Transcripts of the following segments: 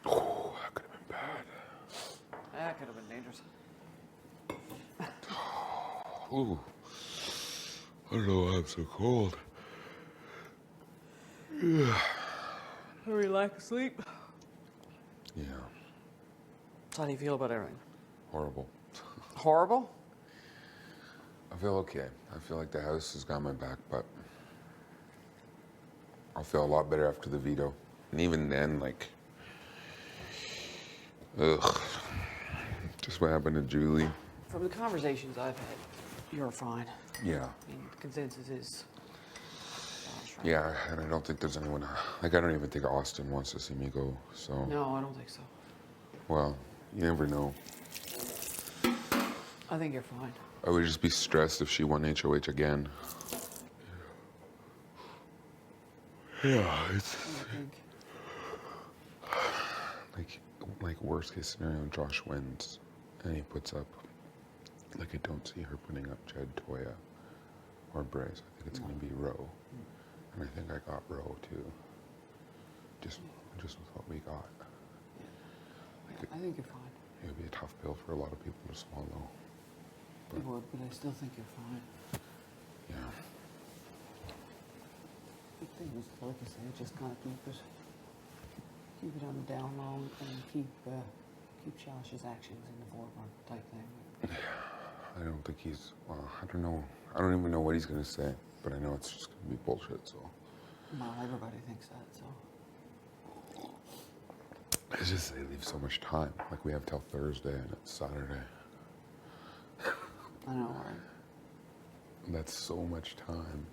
Oh, that could have been bad. That could have been dangerous. Ooh. I don't know why I'm so cold. Hurry, lack of sleep. Yeah, So how do you feel about everything? horrible. Horrible? I feel okay. I feel like the house has got my back, but I'll feel a lot better after the veto. And even then, like, ugh. Just what happened to Julie. From the conversations I've had, you're fine. Yeah. I mean, the consensus is. Yeah, and I don't think there's anyone, like, I don't even think Austin wants to see me go, so. No, I don't think so. Well, you never know. I think you're fine. I would just be stressed if she won HOH again. Yeah, it's I think. like worst case scenario, Josh wins, and he puts up. Like, I don't see her putting up Jed, Toya, or Bryce. I think it's going to be Roe, and I think I got Roe too. Just with what we got. Yeah, I think you're fine. It would be a tough pill for a lot of people to swallow. It would, but I still think you're fine. Yeah. The thing is, like I said, just kind of keep it on the down low and keep Josh's actions in the forefront type thing. I don't think he's, well, I don't know. I don't even know what he's going to say, but I know it's just going to be bullshit, so. Well, everybody thinks that, so. It's just they leave so much time. Like, we have till Thursday and it's Saturday. I know, right? That's so much time.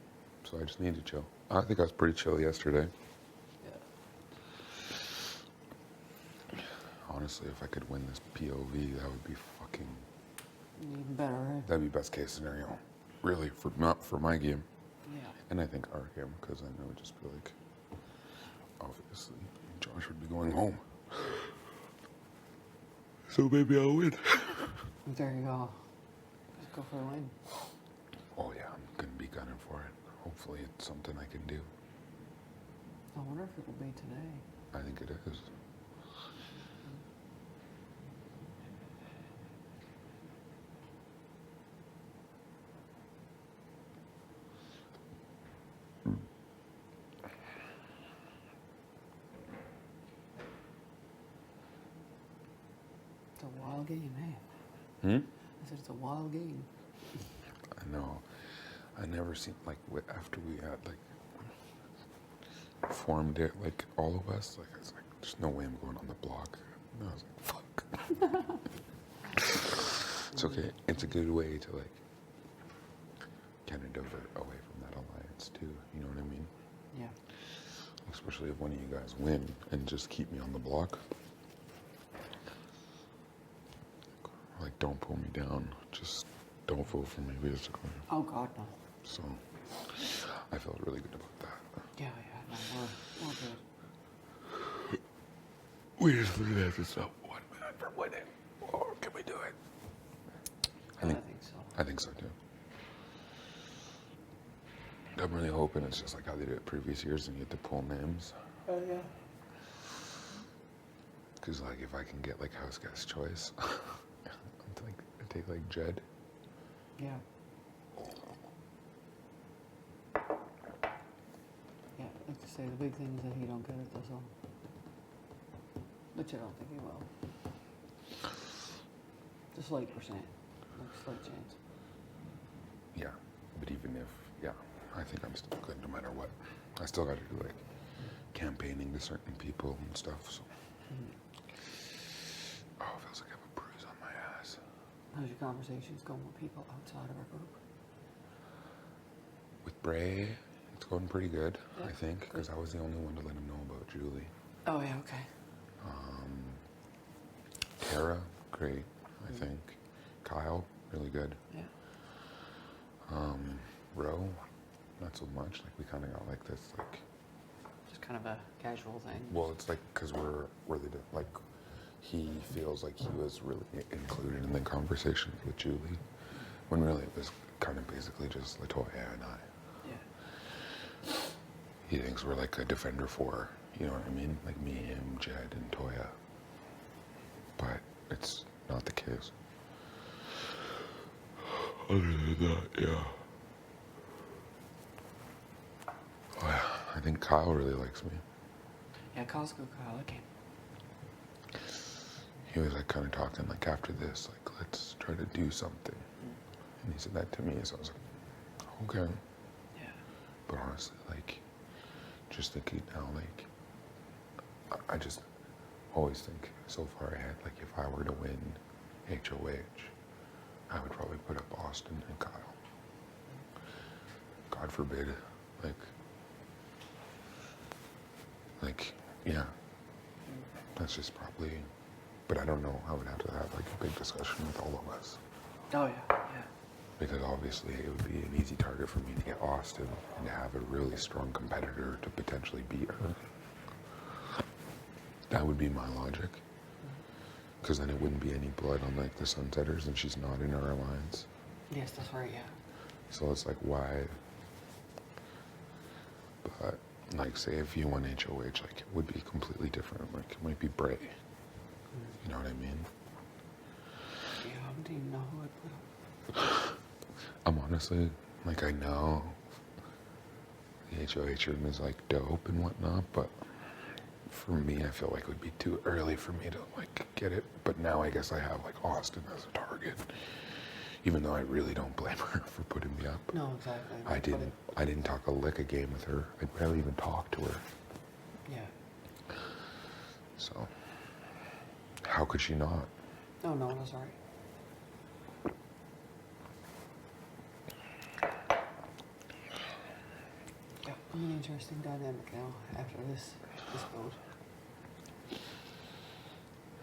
So I just need to chill. I think I was pretty chill yesterday. Yeah. Honestly, if I could win this POV, that would be fucking... Even better, right? That'd be best case scenario. Really, not for my game. Yeah. And I think our game, because then it would just be like... Obviously, Josh would be going home. So maybe I'll win. There you go. Let's go for a win. Oh yeah, I'm going to be gunning for it. Hopefully it's something I can do. I wonder if it'll be today. I think it is. It's a wild game, hey? Hmm? I said it's a wild game. I know. I never seen, like, after we had, like, formed it, like, all of us, like, I was like, there's no way I'm going on the block. And I was like, fuck. It's okay. It's a good way to, like, kind of divert away from that alliance, too. You know what I mean? Yeah. Especially if one of you guys win and just keep me on the block. Like, don't pull me down. Just don't vote for me, basically. Oh, God, no. So, I felt really good about that. Yeah, no, we're good. We just literally have to stop one man from winning. Or can we do it? I think so. I think so, too. I'm really hoping it's just like how they did it previous years and you get to pull names. Oh, yeah. Because, like, if I can get, like, house guest choice, I'd take, like, Jed. Yeah. Yeah, like to say, the big thing is that he don't get it, that's all. Which I don't think he will. It's a slight percent, like a slight chance. Yeah, but even if, yeah, I think I'm still good no matter what. I still got to do, like, campaigning to certain people and stuff, so. Oh, it feels like I have a bruise on my ass. How's your conversations going with people outside of our group? With Bray, it's going pretty good, Yeah, I think, because I was the only one to let him know about Julie. Oh, yeah, okay. Tara, great, I think. Kyle, really good. Yeah. Roe, not so much. Like, we kind of got like this, like... Just kind of a casual thing. Well, it's like, because like, he feels like he was really included in the conversations with Julie, when really it was kind of basically just Latoya and I. Yeah. he thinks we're like a defender four. You know what I mean? Like me, him, Jed, and Toya. But it's not the case. Other than that, yeah. Oh, yeah. I think Kyle really likes me. Yeah, Kyle's a good guy. I like him. He was like kind of talking like after this, like let's try to do something. And he said that to me, so I was like, okay. Yeah. But honestly, like, just thinking now, like, I just always think so far ahead. Like, if I were to win HOH, I would probably put up Austin and Kyle. God forbid, like, yeah. That's just probably, but I don't know. I would have to have like a big discussion with all of us. Oh, yeah, yeah. Because obviously it would be an easy target for me to get Austin and to have a really strong competitor to potentially beat her. That would be my logic. Because then it wouldn't be any blood on like the Sunsetters and she's not in our alliance. Yes, that's right, yeah. So it's like, why? But like, say if you won HOH, like it would be completely different. Like it might be Bray. You know what I mean? Yeah, I don't even know who I'd put up. I'm honestly, like, I know the HOH room is like dope and whatnot, but for me, I feel like it would be too early for me to like get it. But now I guess I have like Austin as a target, even though I really don't blame her for putting me up. No, exactly. I didn't talk a lick a game with her. I barely even talked to her. Yeah. So how could she not? No, that's right. Yeah, an interesting dynamic now after this vote.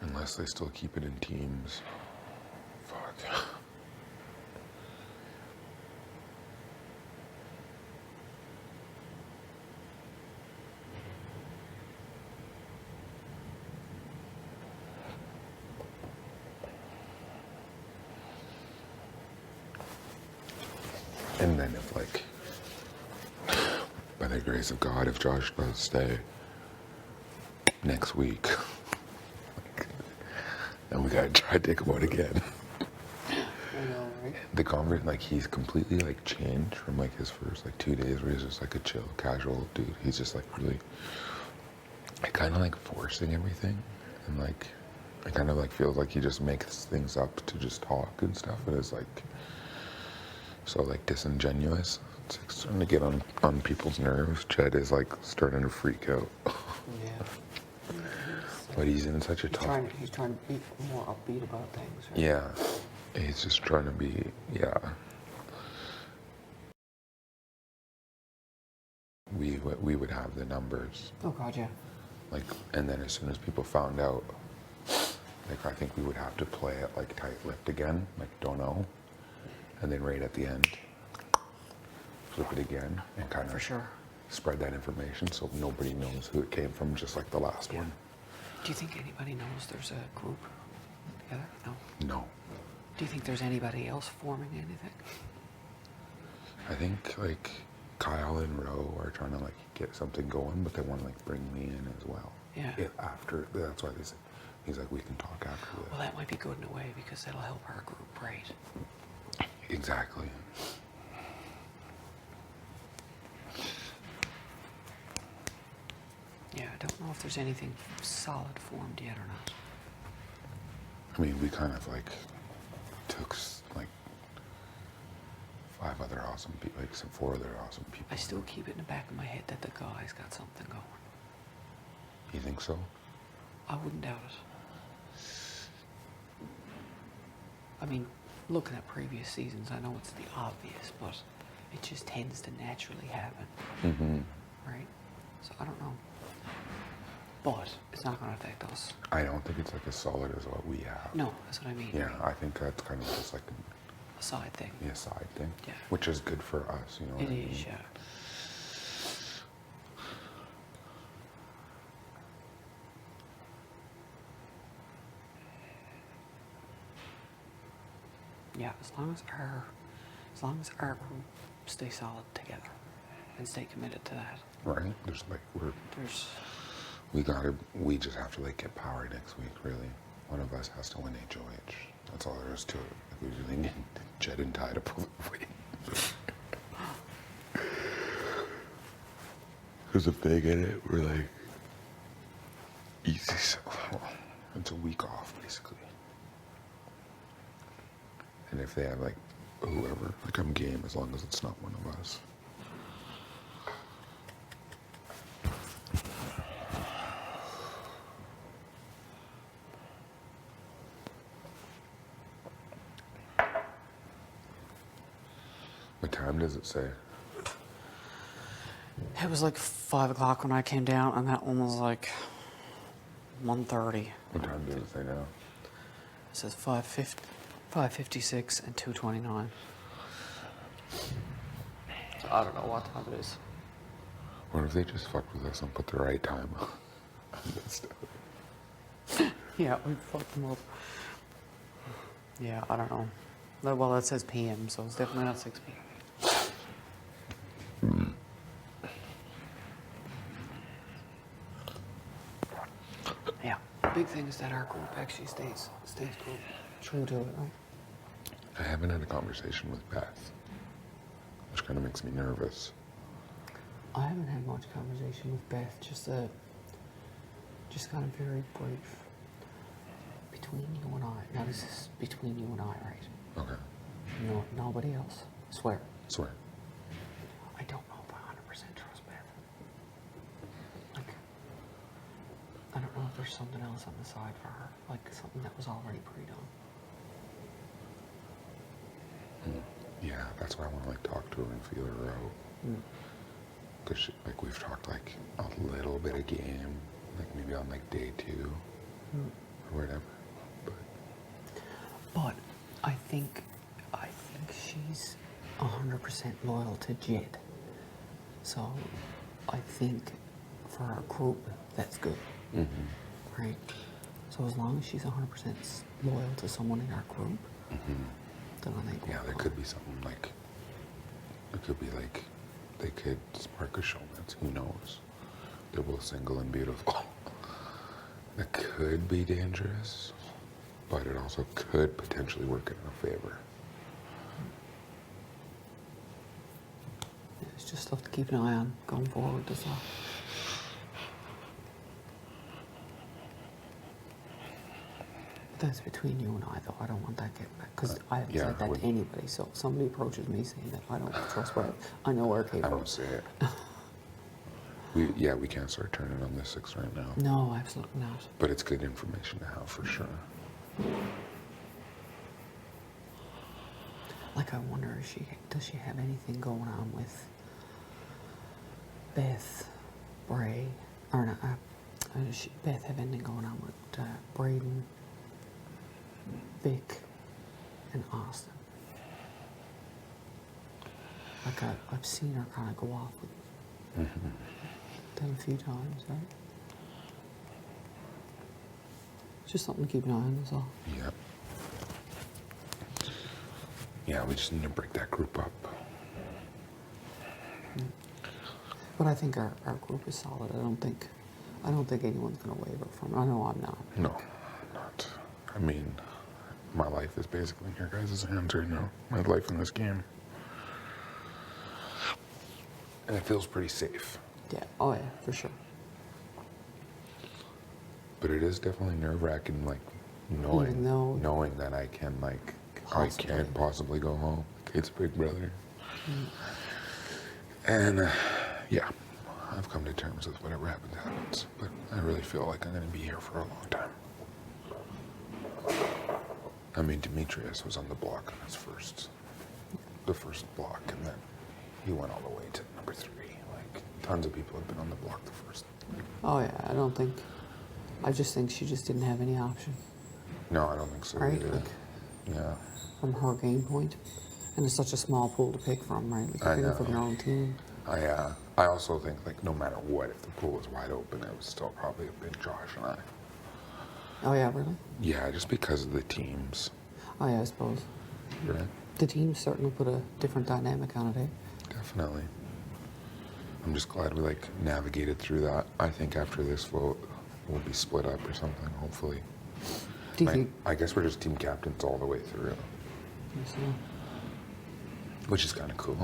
Unless they still keep it in teams. Fuck. And then if like, by the grace of God, if Josh does stay next week, then we gotta try to take him out again. I know, right? The convert, like he's completely like changed from like his first like 2 days where he's just like a chill, casual dude. He's just like really, kind of like forcing everything, and like, it kind of like feels like he just makes things up to just talk and stuff, and it's like, so like disingenuous. It's like starting to get on people's nerves. Jed is like starting to freak out. Yeah. But he's in such a tough... He's trying to be more upbeat about things, right? Yeah. He's just trying to be, yeah. We would have the numbers. Oh, God, yeah. Like, and then as soon as people found out, like, I think we would have to play it like tight-lipped again, like, don't know. And then right at the end, flip it again and kind For of sure. spread that information so nobody knows who it came from, just like the last one. Do you think anybody knows there's a group together? No. No. Do you think there's anybody else forming anything? I think like Kyle and Ro are trying to like get something going, but they want to like bring me in as well. Yeah. After, that's why they say, he's like, we can talk after this. Well, that might be good in a way because that'll help our group, right? Exactly. Yeah, I don't know if there's anything solid formed yet or not. I mean, we kind of like took like 5 other awesome people, like some 4 other awesome people. I still keep it in the back of my head that the guy's got something going. You think so? I wouldn't doubt it. I mean, looking at previous seasons, I know it's the obvious, but it just tends to naturally happen. Mm-hmm. Right? So I don't know. But it's not going to affect us. I don't think it's like as solid as what we have. No, that's what I mean. Yeah, I think that's kind of just like A side thing. a side thing. Yeah. Which is good for us, you know what I mean? It is, yeah. Yeah, as long as our group stay solid together. and stay committed to that. Right? There's like There's we just have to like get power next week, really. One of us has to win HOH. That's all there is to it. Like, we really need Jed and Ty to pull it away. Because if they get it, we're like easy. So, well, it's a week off, basically. And if they have like whoever, like I'm game as long as it's not one of us. What time does it say? It was like 5 o'clock when I came down, and that one was like 1:30. What time does it say now? It says 5:56 and 2:29. I don't know what time it is. What if they just fucked with us and put the right time on? Yeah, we fucked them up. Yeah, I don't know. Well, it says PM, so it's definitely not 6 p.m. Yeah, the big thing is that our group actually stays true to it, right? I haven't had a conversation with Beth, which kind of makes me nervous. I haven't had much conversation with Beth, just kind of very brief. Between you and I. Now this is between you and I, right? Okay. No, nobody else. Swear. Swear. I don't know if I 100% trust Beth. Like, I don't know if there's something else on the side for her, like something that was already pre-done. Yeah, that's why I want to like talk to her and feel her out. Because like we've talked like a little bit of game, like maybe on like day 2 or whatever. But I think she's 100% loyal to Jed. So I think for our group, that's good. Right? So as long as she's 100% loyal to someone in our group, then I think Yeah, there could be something like, it could be like, they could spark a showmance, who knows? They're both single and beautiful. That could be dangerous, but it also could potentially work in our favor. Yeah, it's just stuff to keep an eye on going forward, that's all. That's between you and I, though. I don't want that getting back, because I haven't said that to anybody. So if somebody approaches me saying that I don't trust Brett, I know we're capable. I don't say it. We can't start turning on the 6 right now. No, absolutely not. But it's good information to have for sure. Like, I wonder if does she have anything going on with Beth, Bray, or not? Does Beth have anything going on with Braden, Vic, and Austin? Like, I've seen her kind of go off with them a few times, right? Just something to keep an eye on, that's all. Yep. Yeah, we just need to break that group up. But I think our group is solid. I don't think anyone's going to waver from it. I know I'm not. No, I'm not. I mean, my life is basically in your guys' hands right now. My life in this game. And it feels pretty safe. Yeah, oh yeah, for sure. But it is definitely nerve-wracking, like, knowing that I can, like, I can't possibly go home. Kate's big brother. And, yeah, I've come to terms with whatever happens. But I really feel like I'm going to be here for a long time. I mean, Demetrius was on the block on the first block, and then he went all the way to number 3. Like, tons of people have been on the block the first. Oh yeah, I just think she just didn't have any option. No, I don't think so. Right? Either. Like, yeah. from her game point. And it's such a small pool to pick from, right? Like, I you're know. from your own team. I also think, like, no matter what, if the pool was wide open, it would still probably have been Josh and I. Oh yeah, really? Yeah, just because of the teams. Oh yeah, I suppose. Right? The teams certainly put a different dynamic on it, eh? Definitely. I'm just glad we like navigated through that. I think after this vote, we'll be split up or something, hopefully. Do you think? I guess we're just team captains all the way through, So? which is kind of cool.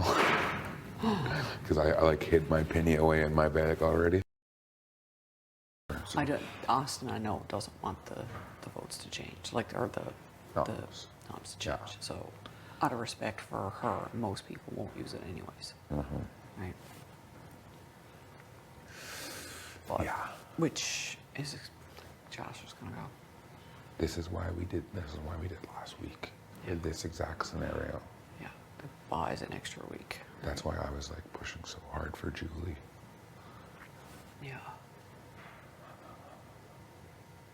Because I like hid my penny away in my bag already. I don't, Austin, I know, doesn't want the votes to change, like, or the Noms. noms to change. So, out of respect for her, most people won't use it anyways. Right? But, Yeah. which is, Josh was gonna go. This is why we did last week. In this exact scenario. Yeah, the buys an extra week. That's why I was like pushing so hard for Julie. Yeah.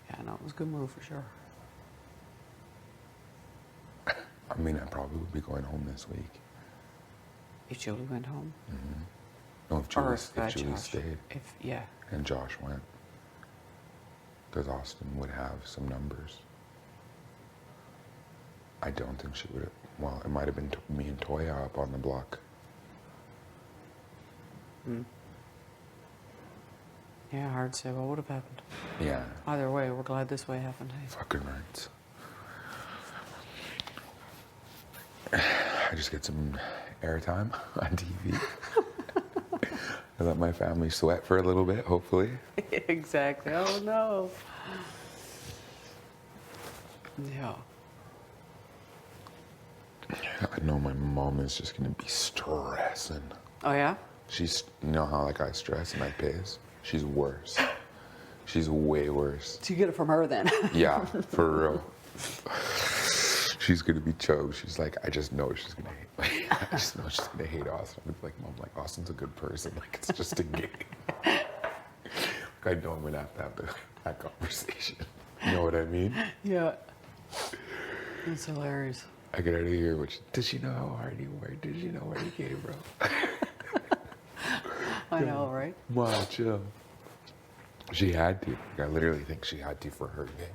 Yeah, no, it was a good move for sure. I mean, I probably would be going home this week. If Julie went home? No, if Julie stayed Yeah. and Josh went. Because Austin would have some numbers. I don't think she would have. Well, it might have been me and Toya up on the block. Yeah, hard to say what would have happened. Yeah. Either way, we're glad this way happened. Hey? Fucking rights. I just get some airtime on TV. I let my family sweat for a little bit, hopefully. Exactly. Oh no. Yeah. I know my mom is just gonna be stressing. Oh yeah? She's, you know how like I stress and I piss? She's worse. She's way worse. So you get it from her then? Yeah, for real. She's gonna be choked. She's like, I just know she's gonna hate. Like, I just know she's gonna hate Austin. I'm like, Mom, like Austin's a good person. Like it's just a game. Like, I know I'm gonna have to have that conversation. You know what I mean? Yeah. It's hilarious. I get out of here. Which does she know how hard you worked? Does she know where you came from? I know, right? Wow, chill. She had to. Like, I literally think she had to for her game.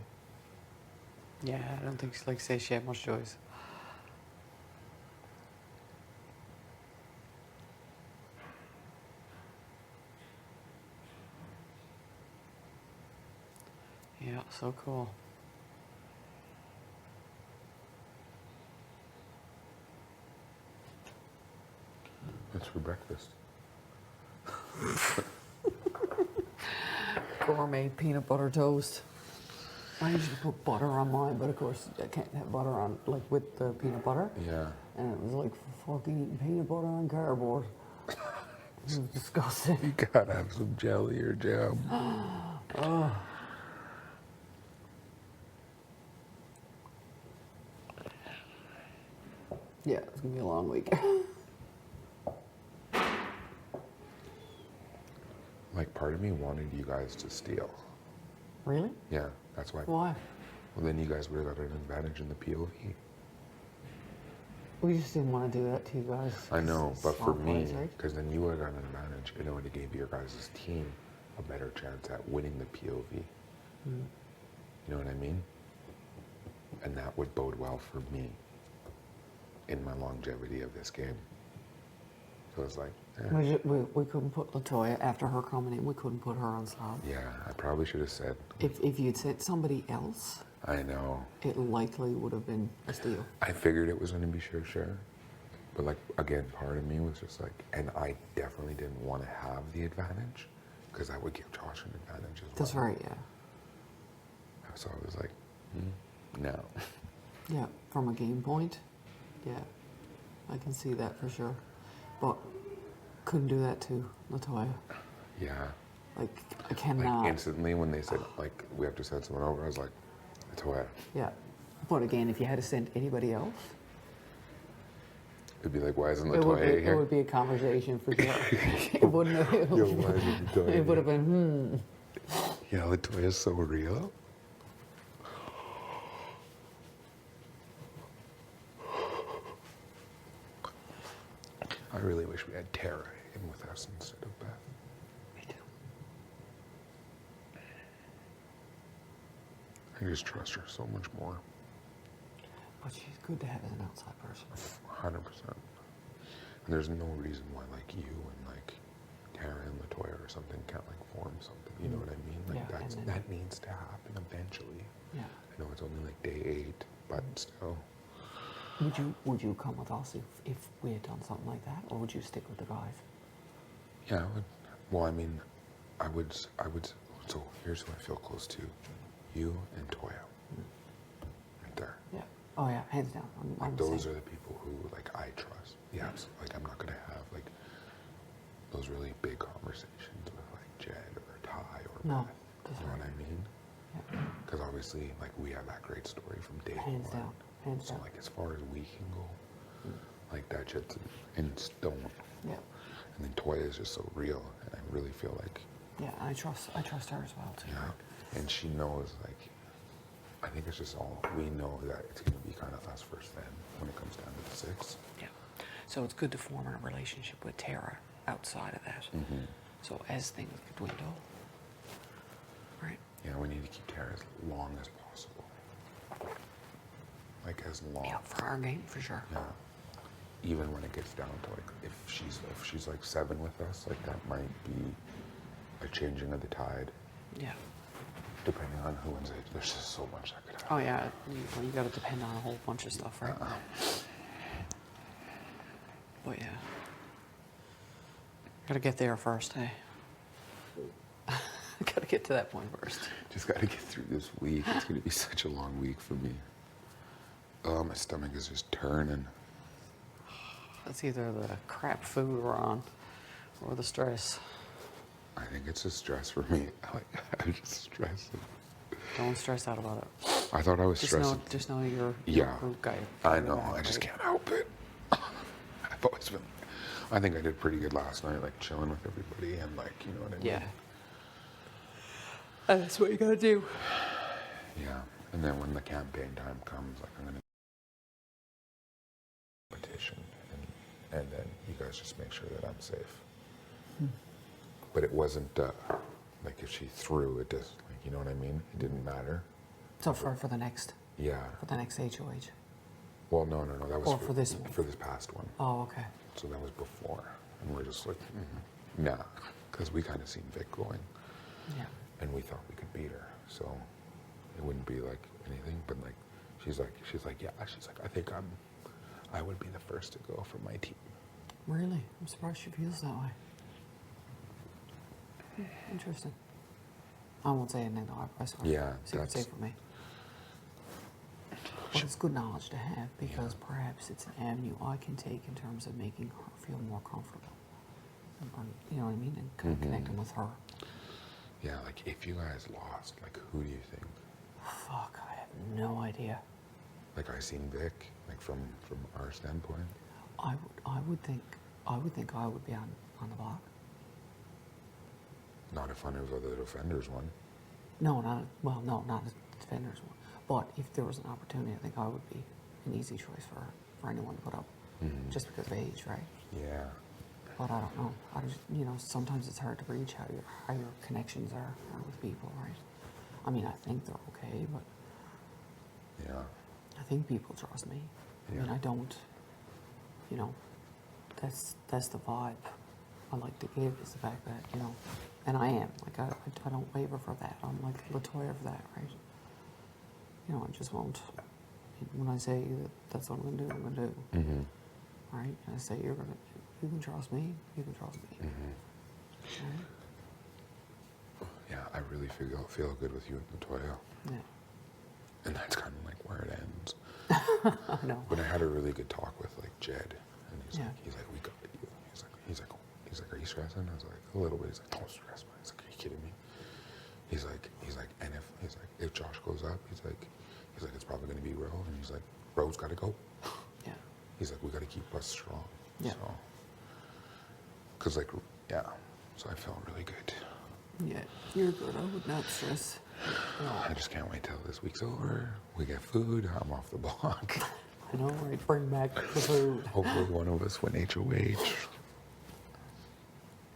Yeah, I don't think, like, say she had much choice. Yeah, so cool. What's for breakfast? Gourmet peanut butter toast. I usually put butter on mine, but of course I can't have butter on, like, with the peanut butter. Yeah. And it was like fucking eating peanut butter on cardboard. It was disgusting. You gotta have some jelly or jam. Oh. Yeah, it's gonna be a long week. Like, part of me wanted you guys to steal. Really? Yeah, that's why. Why? Well, then you guys would have got an advantage in the POV. We just didn't want to do that to you guys. I know, but for me, Plays, right? because then you would have got an advantage, and it would have gave your guys' team a better chance at winning the POV. You know what I mean? And that would bode well for me in my longevity of this game. So it's like, We couldn't put Latoya, after her coming in, we couldn't put her on sub. yeah, I probably should have said, If you'd said somebody else, I know. it likely would have been a steal. I figured it was going to be sure. But like, again, part of me was just like, and I definitely didn't want to have the advantage because that would give Josh an advantage as well. That's right, yeah. So I was like, no. Yeah, from a game point, yeah. I can see that for sure. But couldn't do that to Latoya. Yeah. Like, I cannot. Like instantly when they said, like, we have to send someone over, I was like, Latoya. Yeah. But again, if you had to send anybody else, It'd be like, why isn't it would, Latoya it here? would be a conversation for sure. It wouldn't have. Yo, why isn't Latoya It would have been, Yeah, Latoya's so real. I really wish we had Tara in with us instead of Beth. Me too. I just trust her so much more. But she's good to have as an outside person. 100%. And there's no reason why, like, you and, like, Tara something can't like form something. You know what I mean? Like Yeah, and then- that needs to happen eventually. Yeah. I know it's only like day 8, but still. Would you come with us if we had done something like that, or would you stick with the guys? Yeah, I would. Well, I mean, I would. So here's who I feel close to: you and Toya. Right there. Yeah. Oh yeah, hands down. Like those are the people who like I trust. Yeah. Like I'm not gonna have like those really big conversations with like Jed or Ty or No. Beth. You know what I mean? Yeah. Because obviously, like we have that great story from day Hands one. down. Hands So down. like as far as we can go, like that shit's in stone. Yeah. And then Toya is just so real, and I really feel like. Yeah, I trust her as well too. Yeah, and she knows, like, I think it's just all, we know that it's going to be kind of us first then when it comes down to the 6. Yeah. So it's good to form a relationship with Tara outside of that. Mm-hmm. So as things dwindle, right? Yeah, we need to keep Tara as long as possible. Like, as long. Yeah, for our game, for sure. Yeah. Even when it gets down to, like, if she's like 7 with us, like, that might be a changing of the tide. Yeah. Depending on who wins it. There's just so much that could happen. Oh yeah, you got to depend on a whole bunch of stuff, right? But yeah, got to get there first, hey. Got to get to that point first. Just got to get through this week. It's going to be such a long week for me. Oh, my stomach is just turning. That's either the crap food we're on or the stress. I think it's a stress for me. I'm just stressing. Don't stress out about it. I thought I was stressing. Just know you're a Yeah, group guy. I know. I just can't help it. I've always been. I think I did pretty good last night, like chilling with everybody and like, you know what I mean? Yeah. That's what you gotta do. Yeah. And then when the campaign time comes, like I'm gonna petition, and then you guys just make sure that I'm safe. But it wasn't like if she threw it, just like, you know what I mean? It didn't matter. So for the next Yeah. HOH. Well, no. That was Or for this one? For this past one. Oh, okay. So that was before, and we're just like, nah, because we kind of seen Vic going, Yeah. and we thought we could beat her, so it wouldn't be like anything. But like, she's like, yeah, she's like, I think I would be the first to go for my team. Really? I'm surprised she feels that way. Interesting. I won't say anything to our press. Yeah, Secret safe for me. But it's good knowledge to have because perhaps it's an avenue I can take in terms of making her feel more comfortable. You know what I mean? And kind of connecting with her. Yeah, like if you guys lost, like who do you think? Fuck, I have no idea. Like I seen Vic, like from our standpoint. I would think I would be on the block. Not if one of the defenders won. No, not the defenders one. But if there was an opportunity, I think I would be an easy choice for anyone to put up, just because of age, right? Yeah. But I don't know. I just, sometimes it's hard to reach how your connections are with people, right? I mean, I think they're okay, but Yeah. I think people trust me. I mean, Yeah. I don't. That's the vibe I like to give, is the fact that and I am like I don't waver for that. I'm like Latoya for that, right? I just won't. When I say that's what I'm gonna do, I'm gonna do. Mm-hmm. Right? And I say you can trust me. You can trust me. Right? Yeah, I really feel good with you and Latoya. Yeah. And that's kind of like where it ends. I know. But I had a really good talk with like Jed, and he's Yeah. like, we got you. He's like, are you stressing? I was like, a little bit. He's like, don't stress, man. He's like, are you kidding me? He's like, and if Josh goes up, he's like, it's probably gonna be Roe, and he's like, Roe's got to go. Yeah. He's like, we got to keep us strong. Yeah. So, cause like, yeah. So I felt really good. Yeah. You're good. I would not stress. I just can't wait till this week's over. We get food. I'm off the block. I know, right? Bring back the food. Hopefully one of us win HOH.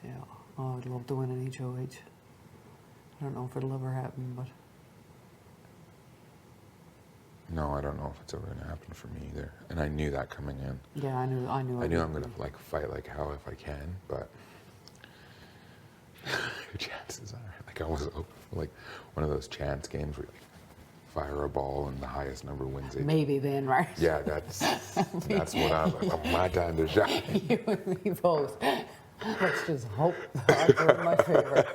Yeah. Oh, I'd love to win an HOH. I don't know if it'll ever happen, but No, I don't know if it's ever gonna happen for me either. And I knew that coming in. yeah, I knew. I knew I'm gonna like fight like hell if I can, but your chances are? Like I was like one of those chance games where you like, fire a ball and the highest number wins it. Maybe then, right? Yeah, that's what I'm my time to shine. You and me both. Let's just hope the odds are in my favor.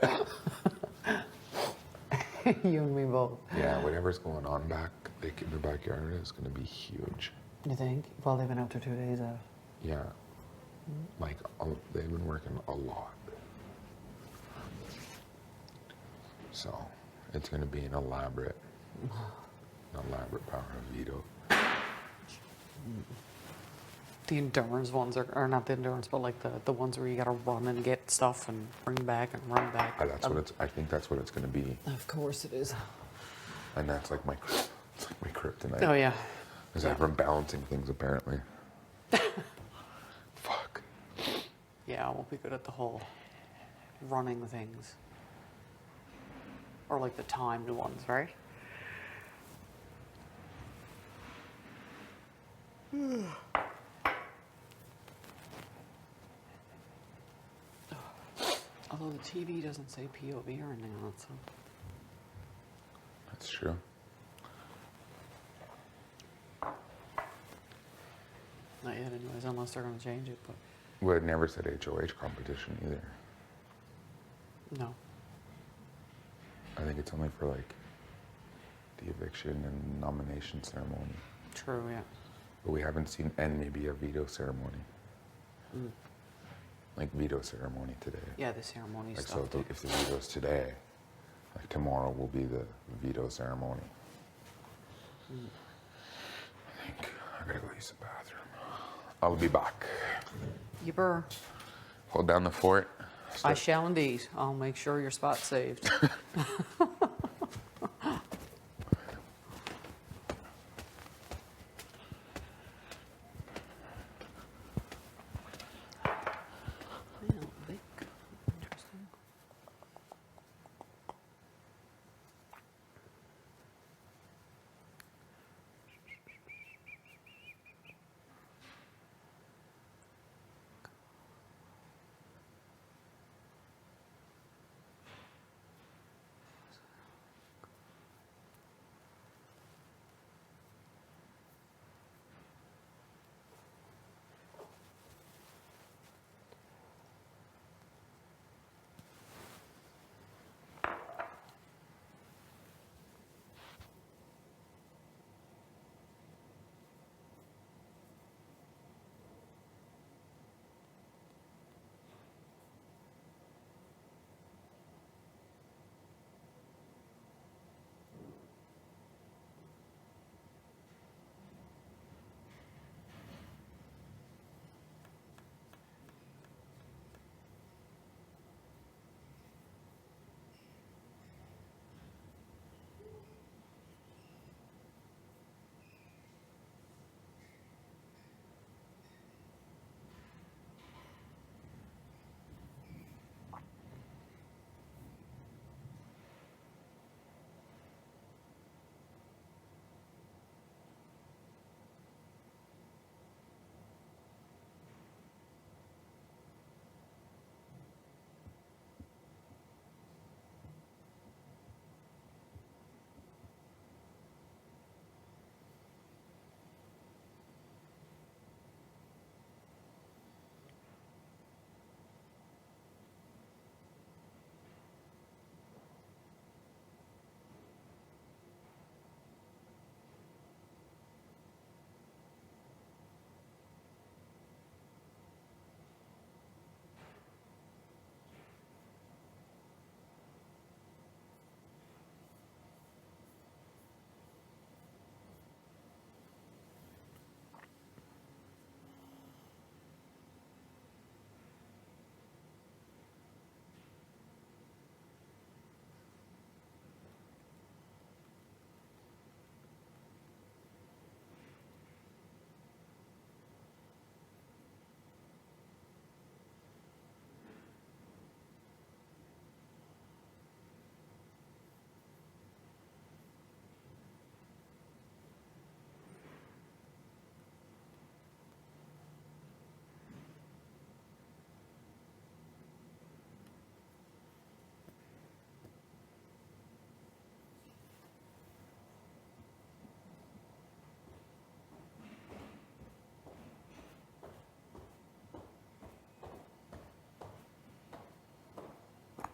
You and me both. Yeah, whatever's going on back like in the backyard is gonna be huge. You think? Well, they've been out there 2 days. Yeah, like they've been working a lot. So it's gonna be an elaborate power of veto. The endurance ones are not the endurance, but like the ones where you gotta run and get stuff and bring back and run back. I think that's what it's gonna be. Of course it is. And that's like my kryptonite. Oh yeah. Is that from balancing things apparently. Fuck. Yeah, I won't be good at the whole running things. Or like the timed ones, right? Although the TV doesn't say POV or anything on it, so. That's true. Not yet anyways, unless they're gonna change it, but Well, it never said HOH competition either. no. I think it's only for like the eviction and nomination ceremony. True, yeah. But we haven't seen, and maybe a veto ceremony. Mm. Like veto ceremony today. Yeah, the ceremony Like stuff. so if the veto's today, like tomorrow will be the veto ceremony. Mm. I think I gotta go use the bathroom. I'll be back. Yipper. Hold down the fort. I shall indeed. I'll make sure your spot's saved. Well, Vic, interesting.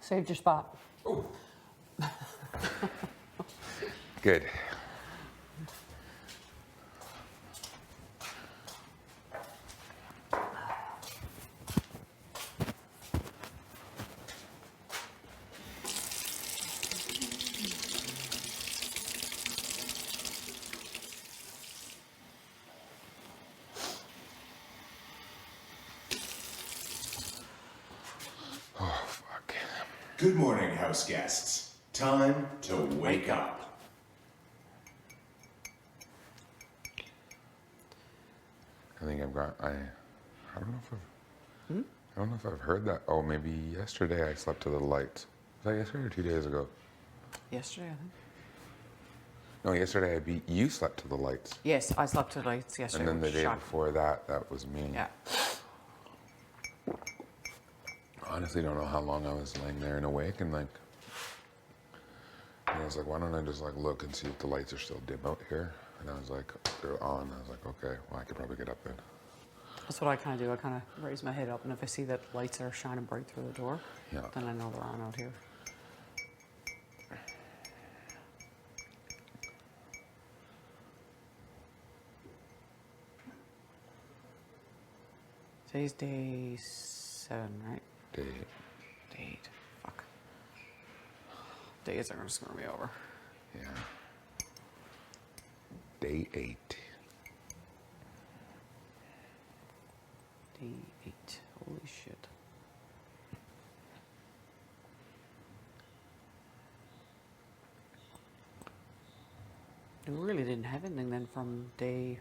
Saved your spot. Good. Oh, fuck. Good morning, house guests. Time to wake up. I think I've got, I don't know if I don't know if I've heard that. Oh, maybe yesterday I slept to the lights. Was that yesterday or 2 days ago? Yesterday, I think. No, yesterday you slept to the lights. Yes, I slept to lights yesterday. And then the which day shocked me. before that, that was me. Yeah. Honestly, don't know how long I was laying there and awake, and like, and I was like, why don't I just like look and see if the lights are still dim out here? And I was like, they're on. I was like, okay, well, I could probably get up then. That's what I kind of do. I kind of raise my head up, and if I see that lights are shining bright through the door, Yeah. then I know they're on out here. Today's day 7, right? Day. Day 8. Fuck. Days are gonna screw me over. Yeah. Day 8. Day 8. Holy shit. We really didn't have anything then from day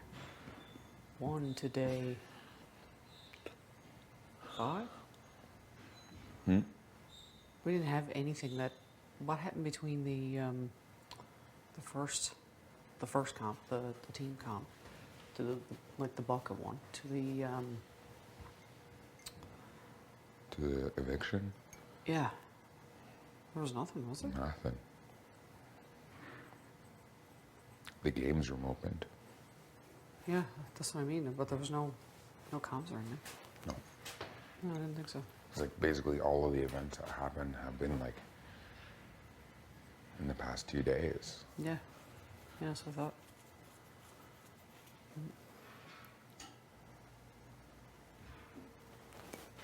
1 to day 5? Hmm? We didn't have anything that. What happened between the first comp, the team comp, to the like the bucket one, to the To the eviction? yeah. There was nothing, was there? Nothing. The games room opened. Yeah, that's what I mean. But there was no comps or anything. No. No, I didn't think so. It's like basically all of the events that happened have been like in the past 2 days. Yeah, yeah, that's what I thought.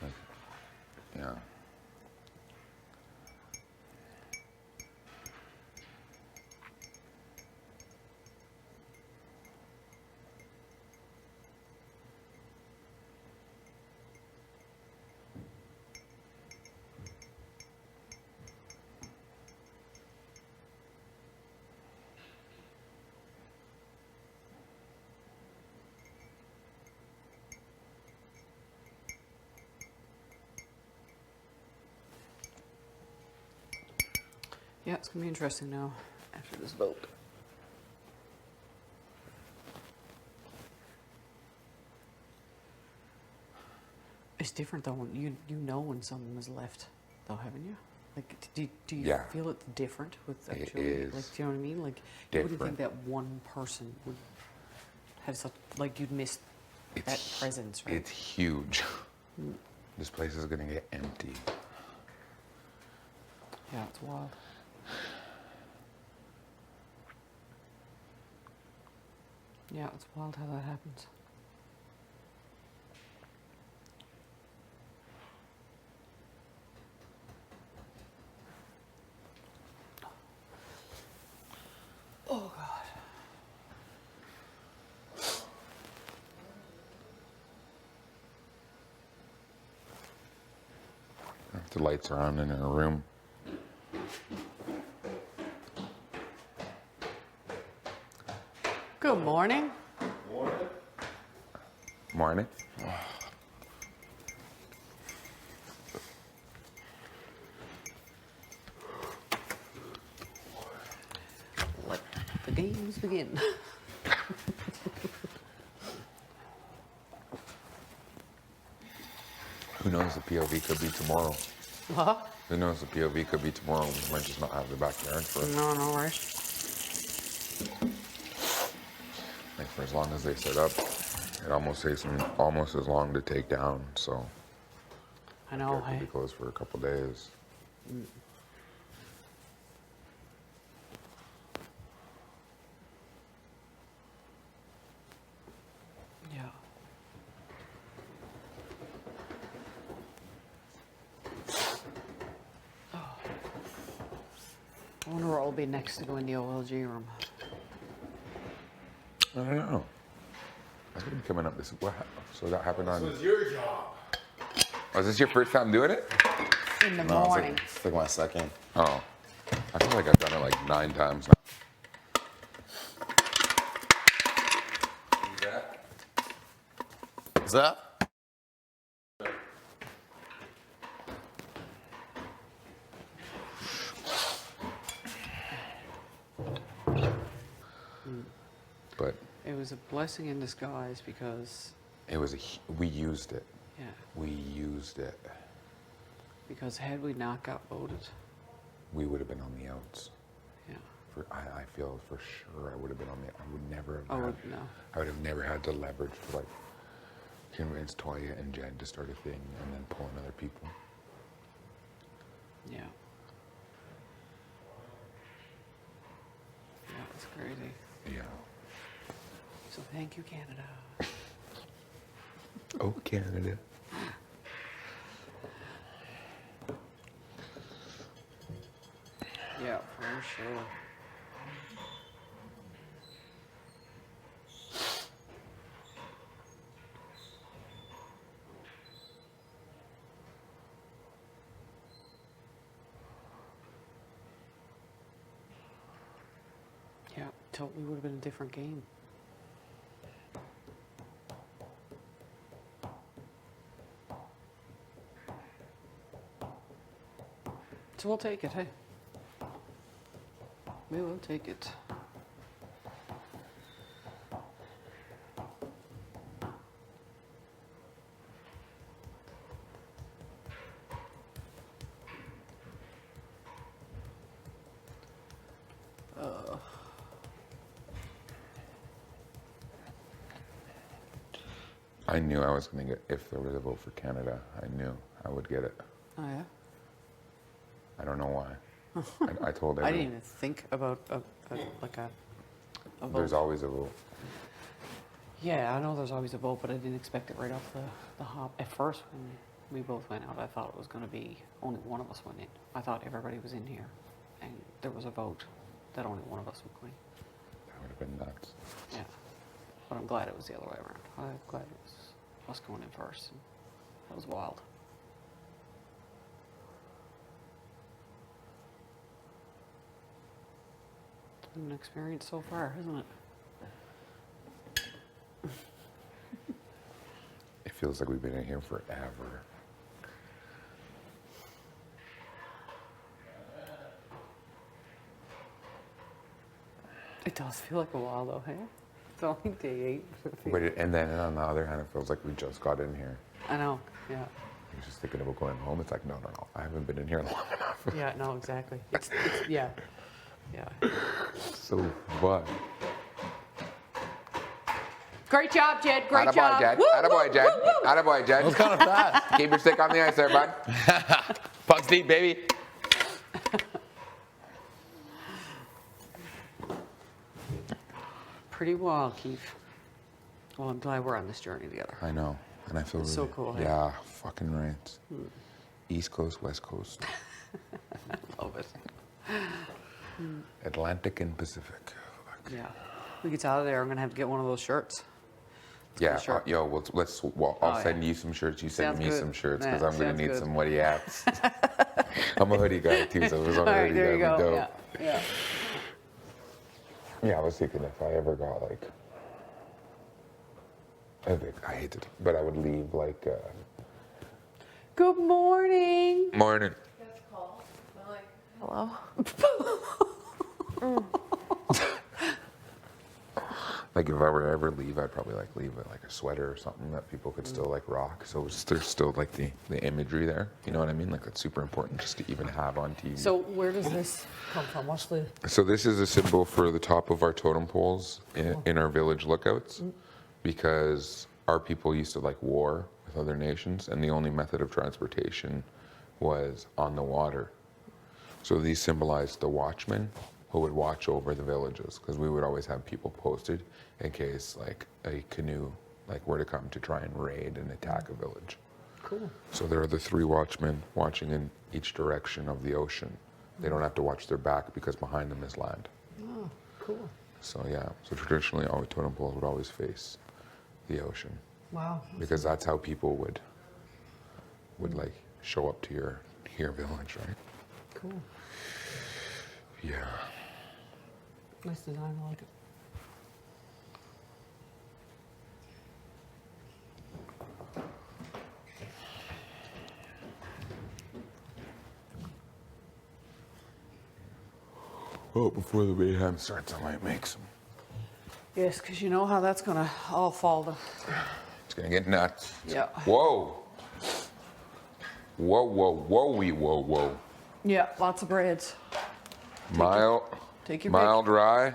Like, yeah. Yeah, it's gonna be interesting now after this vote. It's different though. When you know when someone has left, though, haven't you? Like, do you Yeah. feel it different with It actually? is Like, do you know what I mean? Like, you wouldn't different. think that one person would have such like you'd miss that presence, right? It's huge. This place is gonna get empty. Yeah, it's wild. Yeah, it's wild how that happens. Oh God. If the lights are on in her room. Good morning. Morning. Let the games begin. Who knows, the POV could be tomorrow. Huh? Who knows, the POV could be tomorrow. We might just not have the backyard for it. No, no, right? Like for as long as they set up, it almost takes them almost as long to take down. So I know. it could be closed for a couple days. Yeah. Oh. I wonder what will be next to go in the OLG room. I don't know. That's gonna be coming up this. What? So that happened on. This was your job. Was this your first time doing it? In the No, morning. it's like my second. Oh, I feel like I've done it like 9 times now. Is that? But It was a blessing in disguise because, it was we used it. yeah, We used it. because had we not got voted, We would have been on the outs. yeah, I feel for sure I would have been on the. I would never have. I had, would, no. I would have never had the leverage to like convince Toya and Jed to start a thing and then pull in other people. Yeah. Yeah, it's crazy. Yeah. So thank you, Canada. Oh, Canada. Yeah, for sure. Yeah, totally would have been a different game. So we'll take it, hey? We will take it. I knew I was going to get, if there was a vote for Canada, I knew I would get it. Oh, yeah? I don't know why. I told I everyone. didn't even think about a vote. There's always a vote. Yeah, I know there's always a vote, but I didn't expect it right off the hop. At first, when we both went out, I thought it was going to be only one of us went in. I thought everybody was in here, and there was a vote that only one of us would go in. That would have been nuts. Yeah, but I'm glad it was the other way around. I'm glad it was us going in first. And that was wild. It's been an experience so far, hasn't it? It feels like we've been in here forever. It does feel like a while though, hey? It's only day 8. But and then on the other hand, it feels like we just got in here. I know, yeah. I was just thinking about going home. It's like, no. I haven't been in here long enough. Yeah, no, exactly. It's yeah. Yeah. So what? Great job, Jed. Great Attaboy, job. Jed. Woo, Attaboy, woo, Jed. woo, woo. Attaboy, Jed. That was kind of fast. Keep your stick on the ice there, bud. Puck's deep, baby. Pretty wild, Keith. Well, I'm glad we're on this journey together. I know, and I feel It's really, so cool, hey? Yeah, fucking right. East Coast, West Coast, Love it. Atlantic and Pacific. Fuck. Yeah. We get out of there. I'm gonna have to get one of those shirts. Yeah, shirt. yo, I'll Oh, yeah. send you some shirts. You send Sounds me good. some shirts Yeah, because I'm gonna sounds need good. some woody hats. I'm a hoodie guy too, so if it's on All a right, hoodie, there you that'd be go. dope. Yeah. Yeah, I was thinking if I ever got like, I hate it, but I would leave like. Good morning. Morning. Hello. Like if I were to ever leave, I'd probably like leave with like a sweater or something that people could still like rock. So there's still like the imagery there. You know what I mean? Like that's super important just to even have on TV. So where does this come from? What's the? So this is a symbol for the top of our totem poles in our village lookouts, because our people used to like war with other nations, and the only method of transportation was on the water. So these symbolize the watchmen who would watch over the villages, because we would always have people posted in case like a canoe like were to come to try and raid and attack a village. Cool. So there are the 3 watchmen watching in each direction of the ocean. They don't have to watch their back because behind them is land. Oh, cool. So yeah, so traditionally all totem poles would always face the ocean, Wow. because that's how people would like show up to your village, right? Cool. Yeah. Nice design. I like it. Well, before the mayhem starts, I might make some. Yes, because you know how that's gonna all fall to. It's gonna get nuts. Yeah. Whoa. Whoa, whoa, whoa. Yeah, lots of breads. Mild, take your mild rye.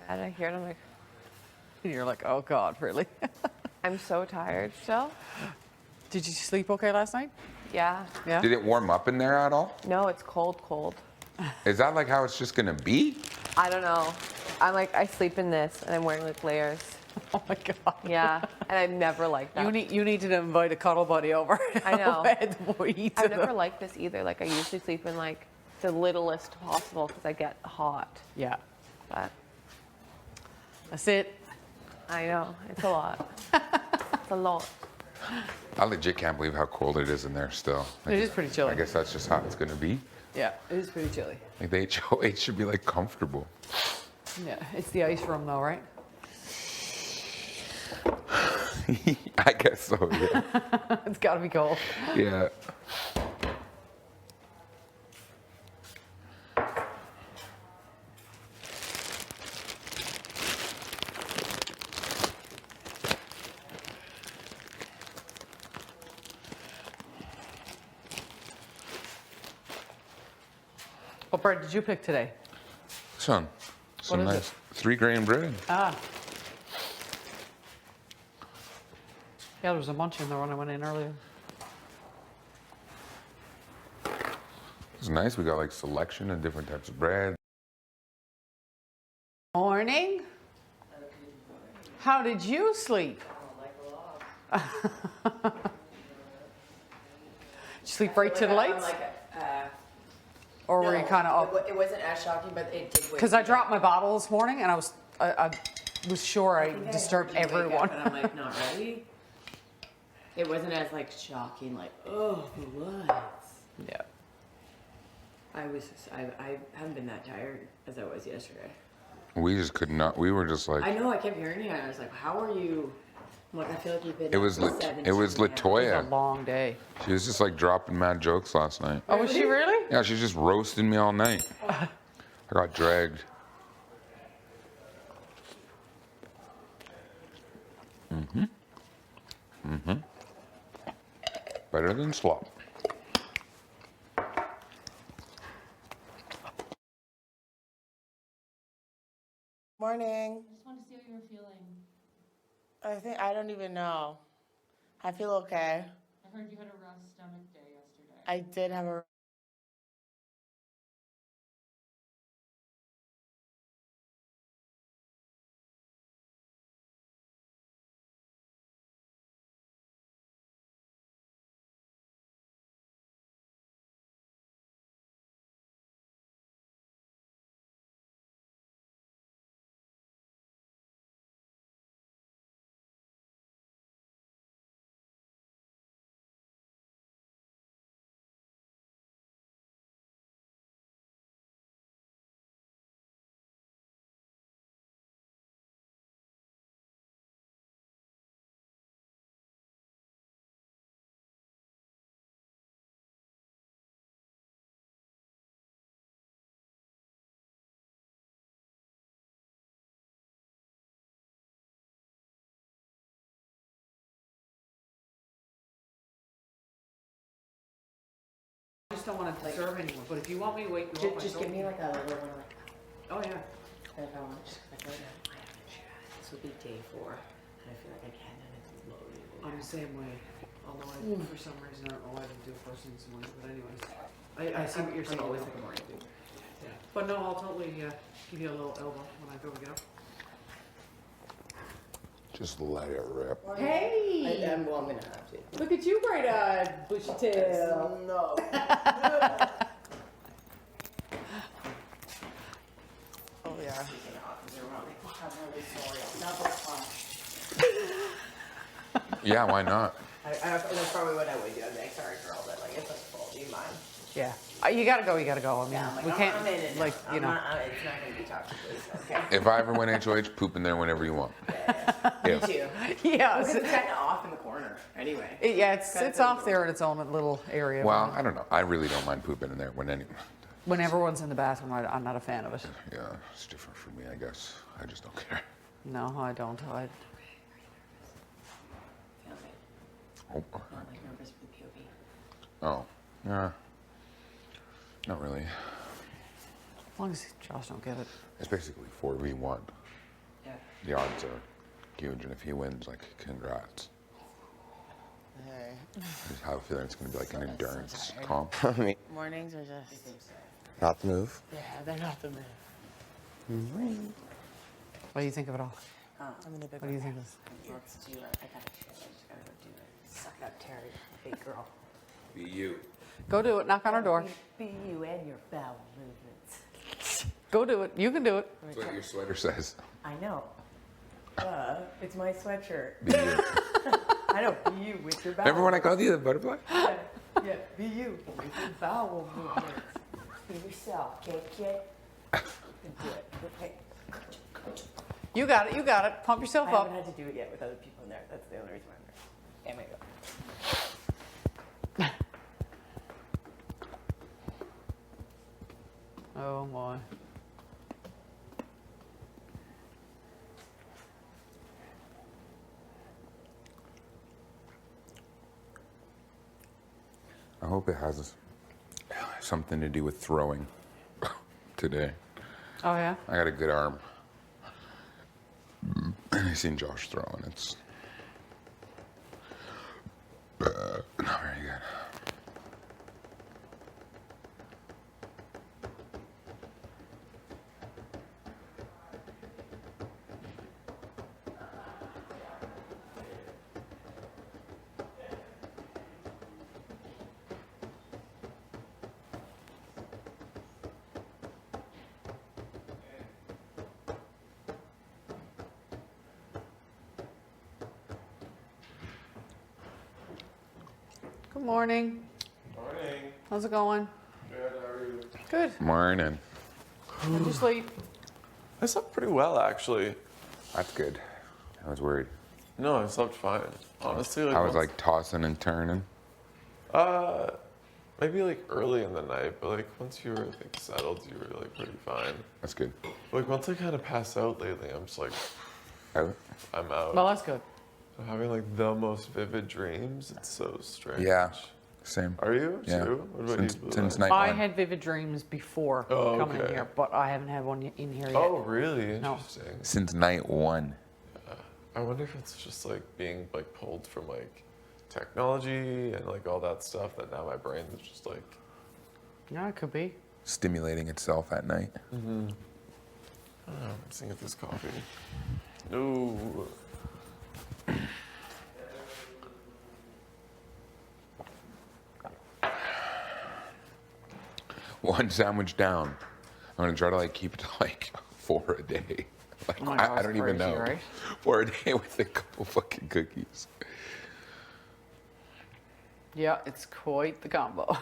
I hear it, I'm like, You're like, oh God, really? I'm so tired still. Did you sleep okay last night? Yeah. Yeah. Did it warm up in there at all? No, it's cold. Is that like how it's just gonna be? I don't know. I'm like, I sleep in this and I'm wearing like layers. Oh my God. Yeah. And I've never liked that. You need to invite a cuddle buddy over. I know. I've I've never liked this either. Like I usually sleep in like the littlest possible because I get hot. Yeah. But That's it. I know, it's a lot. It's a lot. I legit can't believe how cold it is in there still. It is pretty chilly. I guess that's just how it's gonna be. Yeah, it is pretty chilly. Like the HOH should be like comfortable. Yeah, it's the ice room though, right? I guess so, yeah. It's got to be cold. Yeah. What bread did you pick today? Son, some What is nice 3-grain bread. Ah. Yeah, there was a bunch in there when I went in earlier. It's nice. We got like selection of different types of bread. Morning. How did you sleep? Did you sleep right to the lights? Or were you kind of up? It wasn't as shocking, but it did. Because I dropped my bottle this morning and I was sure I think I disturbed heard you wake everyone. up and I'm like, not ready. It wasn't as like shocking, like, oh, the lights. Yeah. I haven't been that tired as I was yesterday. We just could not. We were just like. I know, I kept hearing you, and I was like, how are you? I'm like, I feel like you've been. It was up for Lat- 17 it was hours. It was Latoya. a long day. She was just like dropping mad jokes last night. Oh, was she really? Yeah, she was just roasting me all night. I got dragged. Better than slop. Morning. Just wanted to see how you were feeling. I don't even know. I feel okay. I heard you had a rough stomach day yesterday. I did have a just don't want to disturb anyone, but if you want me to wake you up, Just I give me don't. like a little one, like, Oh, yeah. if I want, just like right now, I haven't chat. This will be day 4, and I feel like I can, and it's loaded. I'm the same way. Although I, for some reason, I don't know why I didn't do first thing this morning, but anyways. I see what you're saying. I'm always like a morning dude. Yeah. But no, I'll totally give you a little elbow when I go to get up. Just let it rip. Hey! Well, I'm gonna have to. Look at you, bright-eyed, bushy tail. No. Oh yeah. Yeah, why not? That's probably what I would do. I'd be like, sorry, girl, but like, it's like, full. Do you mind? Yeah. You gotta go, you gotta go. I mean, Yeah, I'm like, we I'm can't, in it now. like, you I'm know. not, it's not gonna be toxic, please. Okay. If I ever win HOH, poop in there whenever you want. Me If. too. Yeah, Because it's kind of off in the corner. Anyway. yeah, it's off there in its own little area. Well, I don't know. I really don't mind pooping in there When everyone's in the bathroom, I'm not a fan of it. Yeah, it's different for me, I guess. I just don't care. No, I don't. Feel it. Oh, Not like nervous for the POV. oh, yeah. Not really. As long as Josh don't get it. It's basically 4v1. Yeah. The odds are huge, and if he wins, like, congrats. Hey. I just have a feeling it's going to be like an endurance comp. Mornings are just. Not the move. Yeah, they're not the move. What do you think of it all? I'm in a big What do you think of this? Let's do it. I gotta shit. I just gotta go do it. Suck it up, Terry. Big girl. Be you. Go do it. Knock on her door. Be you and your bowel movements. Go do it. You can do it. That's what your sweater says. I know. It's my sweatshirt. Be you. I know. Be you with your bowel. Remember when I called you the butterfly? Yeah, be you with your bowel movements. Be yourself, kid. Do it. Okay. You got it. You got it. Pump yourself I up. haven't had to do it yet with other people in there. That's the only reason why I'm there. There we go. Oh my. I hope it has something to do with throwing today. Oh yeah. I got a good arm. And I seen Josh throw, and it's not very good. Good morning. Morning. How's it going? Good, how are you? Good. Morning. Did you sleep? I slept pretty well, actually. That's good. I was worried. No, I slept fine. Honestly, like I was once- like tossing and turning. maybe like early in the night, but like once you were like settled, you were like pretty fine. That's good. Like once I kind of pass out lately, I'm just like, Out? I'm out. Well, that's good. I'm having like the most vivid dreams. It's so strange. Yeah. Same. Are you Yeah. too? What about Since, you? Blue since Light? night I one. had vivid dreams before Oh, coming in okay. here, but I haven't had one in here yet. Oh, really? No. Interesting. Since night one. I wonder if it's just like being like pulled from like technology and like all that stuff that now my brain is just like. Yeah, it could be. Stimulating itself at night. Oh, let's get this coffee. Ooh. One sandwich down. I'm gonna try to like keep it to like 4 a day. Like, Oh my I God, don't it's even crazy, know. right? 4 a day with a couple fucking cookies. Yeah, it's quite the combo.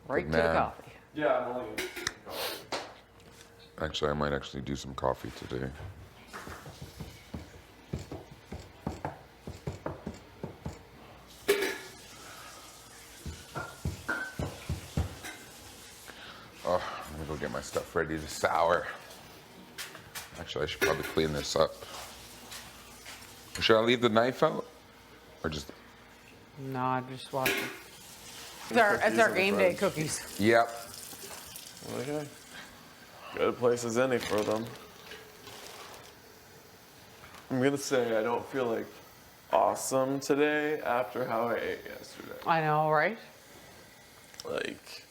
Right to the man. coffee. Yeah, I'm only gonna get coffee. Actually, I might actually do some coffee today. Oh, I'm gonna go get my stuff ready to sour. Actually, I should probably clean this up. Should I leave the knife out? Or just... No, I just watched it. Some It's cookies our in the game day fridge. cookies. Yep. Okay. Good place as any for them. I'm gonna say I don't feel like awesome today after how I ate yesterday. I know, right? Like,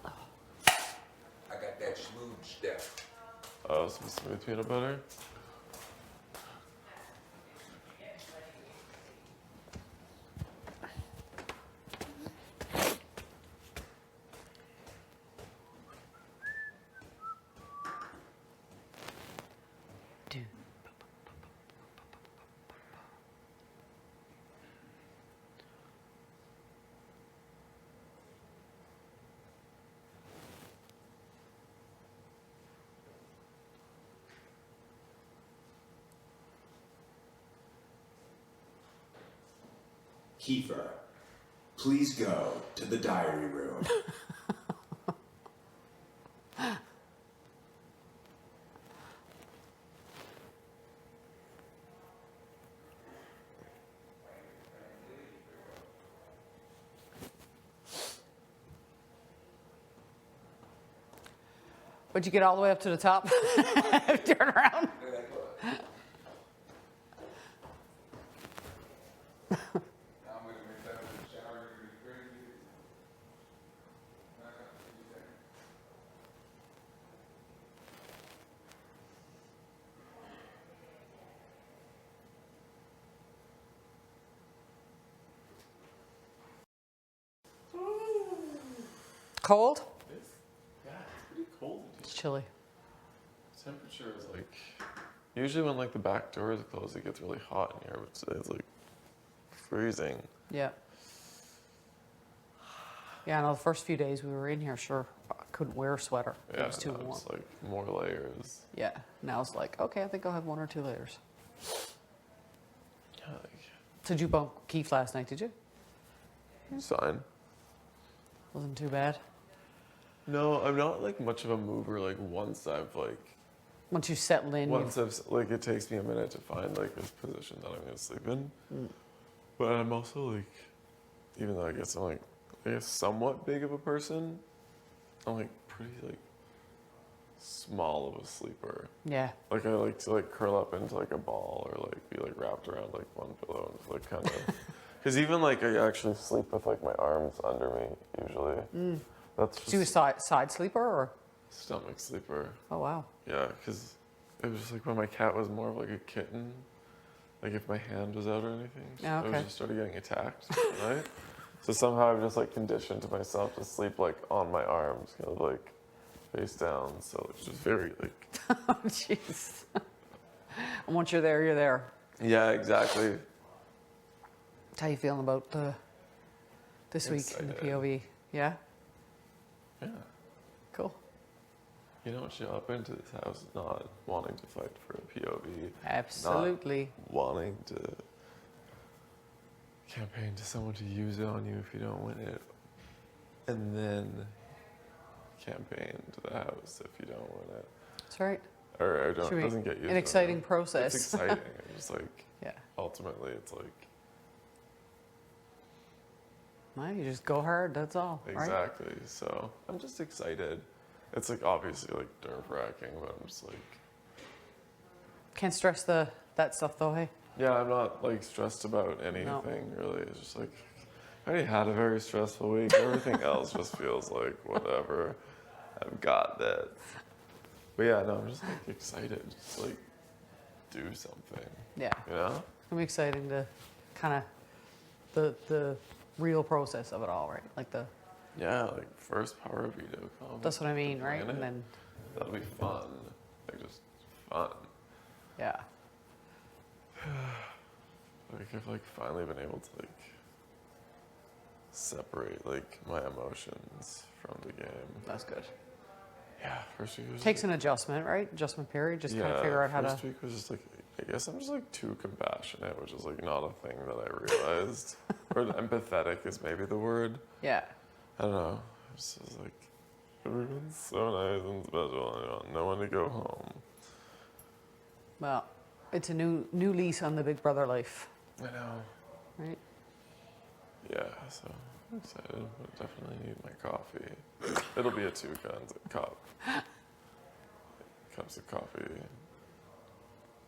I got that smooth stuff. oh, some smooth peanut butter. Dude. Kiefer, please go to the diary room. Would you get all the way up to the top? Turn around. Cold? Yeah, it's pretty cold in here. It's chilly. Temperature is like, usually when like the back door is closed, it gets really hot in here, but today it's like freezing. Yeah. Yeah, no, the first few days we were in here, sure, I couldn't wear a sweater. Yeah, It was too now warm. it's like more layers. Yeah. Now it's like, okay, I think I'll have 1 or 2 layers. Yeah, like, Did you bump Keith last night, did you? it's fine. Wasn't too bad. No, I'm not like much of a mover. Like once I've like, Once you settle in, once I've like, it takes me a minute to find like this position that I'm gonna sleep in. But I'm also like, even though I guess I'm like, I guess somewhat big of a person, I'm like pretty like small of a sleeper. yeah. Like I like to like curl up into like a ball or like be like wrapped around like one pillow and like kind of. Because even like I actually sleep with like my arms under me usually. That's just So you a side sleeper or? stomach sleeper. Oh, wow. Yeah, because it was just like when my cat was more of like a kitten. Like if my hand was out or anything, Yeah, I okay. just started getting attacked, right? So somehow I've just like conditioned myself to sleep like on my arms, kind of like face down. So it's just very like. Oh, jeez. And once you're there, you're there. Yeah, exactly. How you feeling about this week in the Excited. POV? Yeah? Yeah. Cool. You don't show up into this house not wanting to fight for a POV. Absolutely. Not wanting to campaign to someone to use it on you if you don't win it. And then campaign to the house if you don't win it. That's right. Or don't, Should be doesn't get used an on exciting it. process. It's exciting. It's just like, Yeah. ultimately, it's like, Well, you just go hard, that's all. Right? exactly. So I'm just excited. It's like obviously like nerve wracking, but I'm just like, Can't stress that stuff though, hey? yeah, I'm not like stressed about anything really. It's just like, I already had a very stressful week. Everything else just feels like whatever. I've got that. But yeah, no, I'm just like excited. Just like do something. Yeah. You know? It's gonna be exciting to kind of the real process of it all, right? Like Yeah, like first power veto comp. that's what I mean, right? Planet. And then That'll be fun. Like just fun. yeah. Like I've like finally been able to like separate like my emotions from the game. That's good. Yeah, first week was Takes like, an adjustment, right? Adjustment period. Just kind yeah, of figure out how first to. week was just like, I guess I'm just like too compassionate, which is like not a thing that I realized. Or empathetic is maybe the word. Yeah. I don't know. It's just like, Everyone's so nice and special. I want no one to go home. Well, it's a new lease on the Big Brother life, I know. right? Yeah, so I'm excited, but definitely need my coffee. It'll be a 2 cups of coffee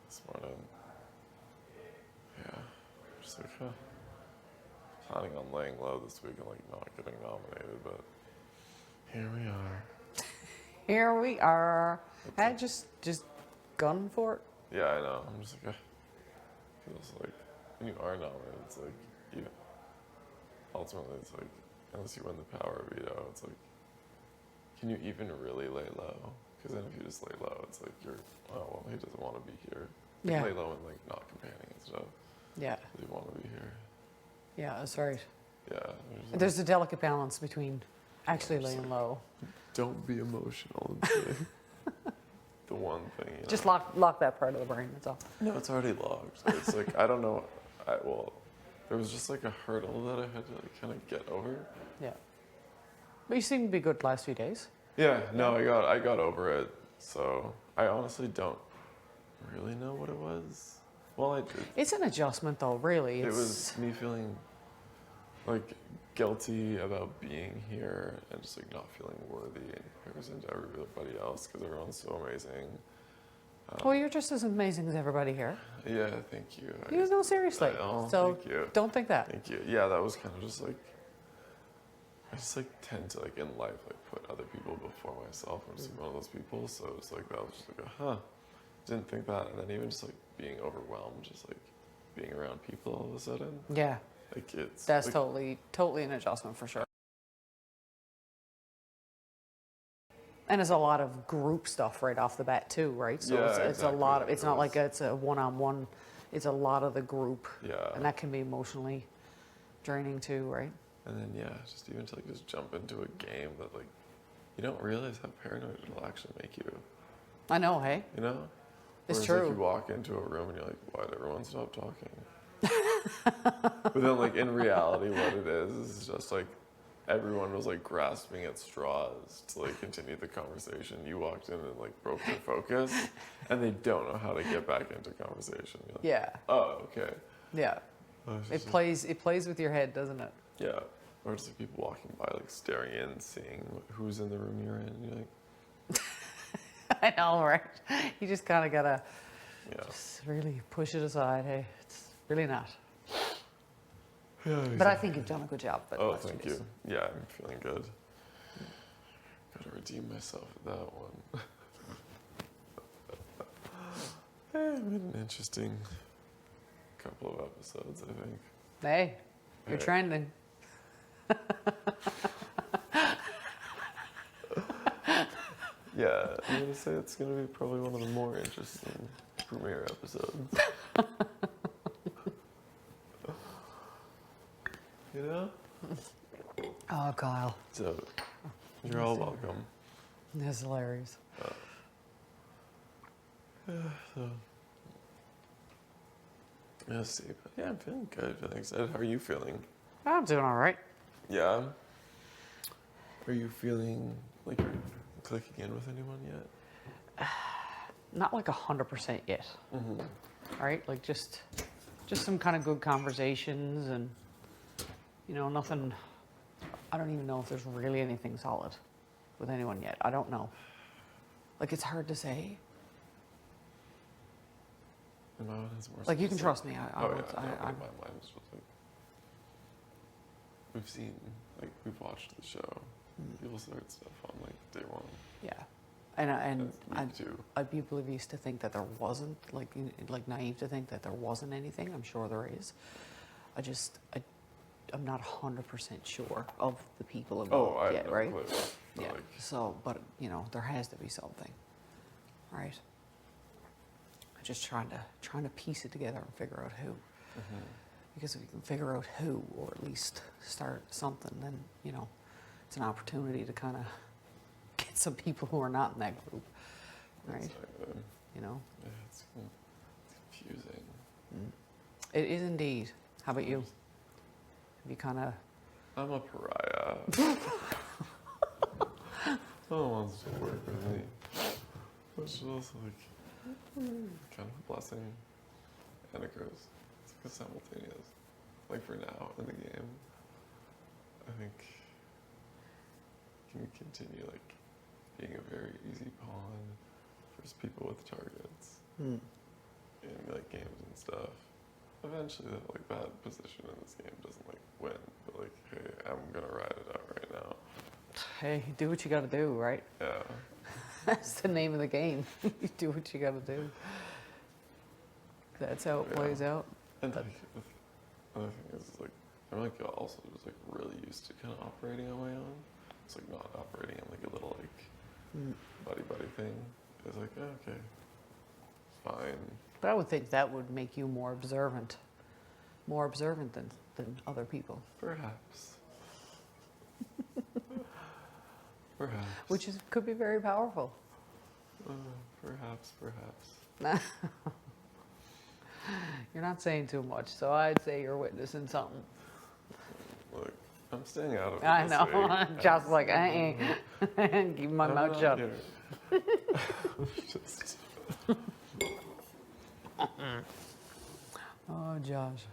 this morning. Yeah, just like planning on laying low this week and like not getting nominated, but here we are. Here we are. I just gun for it. Yeah, I know. I'm just like, feels like when you are nominated, it's like you. Ultimately, it's like unless you win the power veto, it's like, can you even really lay low? Because then if you just lay low, it's like you're, oh well, he doesn't want to be here. Like, Yeah. lay low and like not campaigning and stuff. Yeah. Does he want to be here? Yeah, that's right. Yeah. There's a delicate balance between actually laying low. Don't be emotional and say the one thing. You know? Just lock that part of the brain. That's all. No, it's already logged. It's like I don't know. Well, there was just like a hurdle that I had to like kind of get over. Yeah. But you seem to be good last few days. Yeah. No, I got over it. So I honestly don't really know what it was. Well, I did. It's an adjustment, though. Really, It was me feeling like guilty about being here and just like not feeling worthy in comparison to everybody else because everyone's so amazing. Well, you're just as amazing as everybody here. Yeah, thank you. No, seriously. Oh, So thank you. don't think that. Thank you. Yeah, that was kind of just like I just like tend to like in life like put other people before myself. I'm just like one of those people. So it's like that was just like didn't think that, and then even just like being overwhelmed, just like being around people all of a sudden. Yeah. Like it's That's like, totally an adjustment for sure. And it's a lot of group stuff right off the bat too, right? So Yeah, it's a lot of, exactly. it's not like it's a one-on-one, it's a lot of the group. Yeah. And that can be emotionally draining too, right? And then yeah, just even to like just jump into a game that like you don't realize how paranoid it'll actually make you. I know, hey? You know? It's Whereas, true. Like, you walk into a room and you're like, why'd everyone stop talking? But then like in reality what it is just like everyone was like grasping at straws to like continue the conversation. You walked in and like broke their focus and they don't know how to get back into conversation. You're like, Yeah. oh, okay. Yeah. It plays with your head, doesn't it? Yeah. Or just like people walking by like staring in, seeing who's in the room you're in. You're like, I know, right? You just kind of gotta yeah. just really push it aside. Hey, it's really not. Yeah, But I think you've done a good job. But oh, thank you. Yeah, I'm feeling good. Gotta redeem myself at that one. It's been an interesting couple of episodes, I think. Hey, you're Hey. trending. Yeah, I'm gonna say it's gonna be probably one of the more interesting premiere episodes. You know? Oh, Kyle. So, you're all welcome. That's hilarious. So, let's see. But yeah, I'm feeling good. Feeling excited. How are you feeling? I'm doing all right. Yeah. Are you feeling like you're clicking in with anyone yet? Not like 100% yet. Mm-hmm. Right? Like just some kind of good conversations and, nothing. I don't even know if there's really anything solid with anyone yet. I don't know. Like, it's hard to say. My mind is more Like, you can specific. trust me. My mind is just like we've seen, like we've watched the show. People start stuff on like day one. Yeah. And Me too. I'd be oblivious to think that there wasn't, like naive to think that there wasn't anything. I'm sure there is. I'm not 100% sure of the people involved I yet, have no right? clue. But, Yeah. like, So, but there has to be something, right? I'm just trying to piece it together and figure out who. Because if you can figure out who, or at least start something, then it's an opportunity to kind of get some people who are not in that group, right? exactly. You know, Yeah, it's confusing. it is indeed. How about you? Have you kind of? I'm a pariah. someone wants to work with me. Which is also like kind of a blessing and a curse. It's like a simultaneous. Like for now in the game, I think can continue like being a very easy pawn for people with targets in like games and stuff. Eventually, that like that position in this game doesn't like win, but like, hey, I'm gonna ride it out right now. Hey, do what you gotta do, right? Yeah. That's the name of the game. You do what you gotta do. That's how it plays out. And like, the other thing is like, I'm like also just like really used to kind of operating on my own. It's like not operating in like a little like buddy thing. It's like, oh, okay, fine. But I would think that would make you more observant than other people. Perhaps. Perhaps. Which could be very powerful. Perhaps. You're not saying too much, so I'd say you're witnessing something. Look, I'm staying out of it. I know. Just like, keep my mouth shut. Just. Oh, Josh.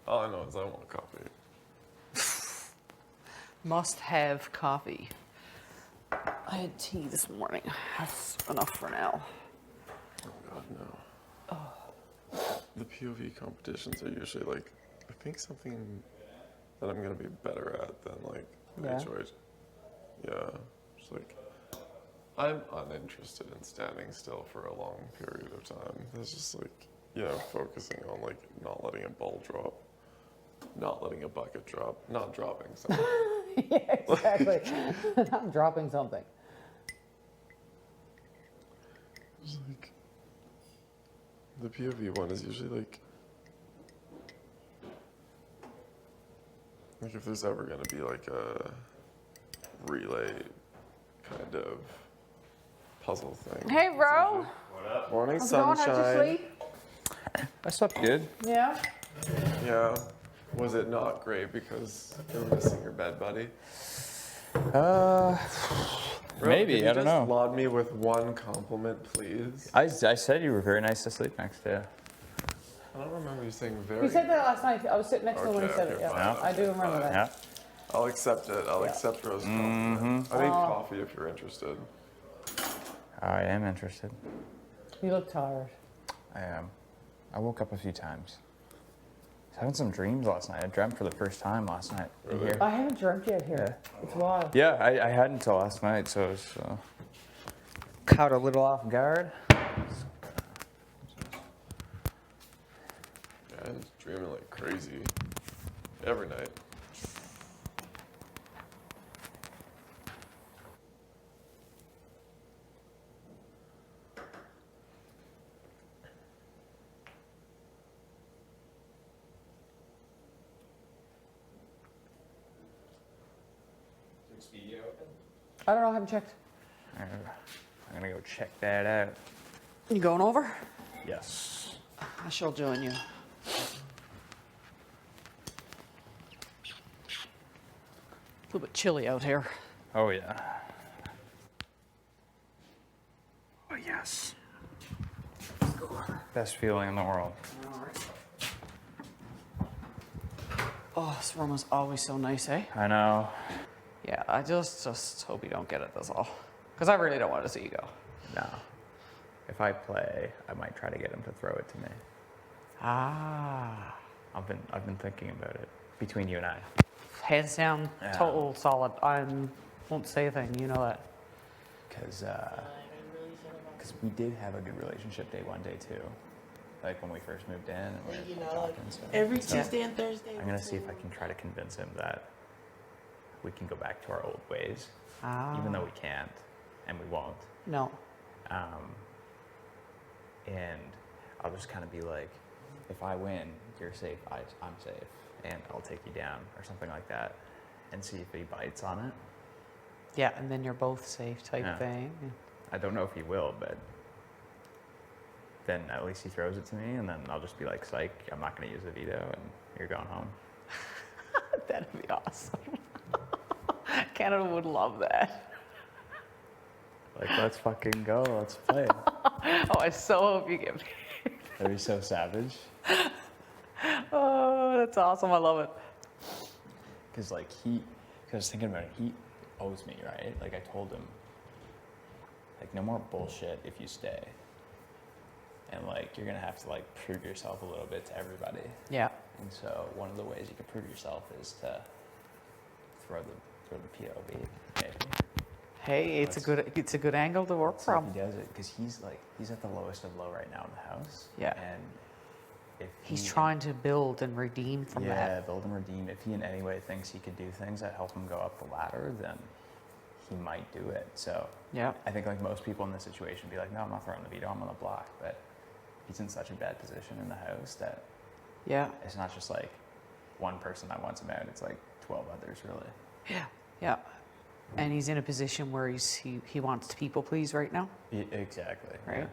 All I know is I want coffee. Must have coffee. I had tea this morning. That's enough for now. Oh God, no. The POV competitions are usually like, I think something that I'm gonna be better at than like HOH. Yeah, just like I'm uninterested in standing still for a long period of time. It's just like, focusing on like not letting a ball drop, not letting a bucket drop, not dropping something. Yeah, exactly. Not dropping something. Just like the POV one is usually like if there's ever gonna be like a relay kind of puzzle thing. Hey, bro. What up? Morning, How's it going? sunshine. How'd you sleep? I slept good. Yeah. Yeah. Was it not great because you were missing your bed buddy? Bro, Maybe, can you I don't just know. laud me with one compliment, please? I said you were very nice to sleep next to. I don't remember you saying very. You said that last night. I was sitting next to him when he Okay, said it. okay, Yeah. fine, I do okay, remember fine. that. Yeah. I'll accept it. I'll accept Rose's compliment. I need coffee if you're interested. I am interested. You look tired. I am. I woke up a few times. I was having some dreams last night. I dreamt for the first time last night. Really? Here. I haven't dreamt yet here. It's wild. Yeah, I hadn't until last night, so I was caught a little off guard. Yeah, I'm dreaming like crazy every night. I don't know. I haven't checked. I'm gonna go check that out. You going over? Yes. I shall join you. A little bit chilly out here. Oh yeah. Oh yes. Best feeling in the world. Oh, this room is always so nice, eh? I know. Yeah, I just hope you don't get it, that's all. Because I really don't want to see you go. No. If I play, I might try to get him to throw it to me. Ah. I've been thinking about it. Between you and I. Hands down, Yeah. total solid. I won't say a thing, you know that. Because we did have a good relationship day one, day two. Like when we first moved in and we were talking and stuff. Every Tuesday and Thursday. I'm gonna see if I can try to convince him that we can go back to our old ways, even though we can't, and we won't. No. And I'll just kind of be like, if I win, you're safe, I'm safe, and I'll take you down, or something like that, and see if he bites on it. Yeah, and then you're both safe type Yeah. thing. I don't know if he will, but then at least he throws it to me, and then I'll just be like, psych, I'm not going to use the veto, and you're going home. That'd be awesome. Canada would love that. Like, let's fucking go, let's play. Oh, I so hope you get me. That'd be so savage. Oh, that's awesome. I love it. Because, like, because I was thinking about it, he owes me, right? Like, I told him, like, no more bullshit if you stay. And, like, you're going to have to, like, prove yourself a little bit to everybody. Yeah. And so one of the ways you can prove yourself is to throw the POV, maybe. Hey, it's a good angle to work See if from. he does it, because he's at the lowest of low right now in the house. Yeah. And if He's trying to build and redeem from that. Yeah, build and redeem. If he in any way thinks he could do things that help him go up the ladder, then he might do it. So Yeah. I think like most people in this situation be like, no, I'm not throwing the veto, I'm on the block. But he's in such a bad position in the house that Yeah. it's not just like one person that wants him out. It's like 12 others, really. Yeah. Yeah. And he's in a position where he wants to people please right now. Exactly. Right.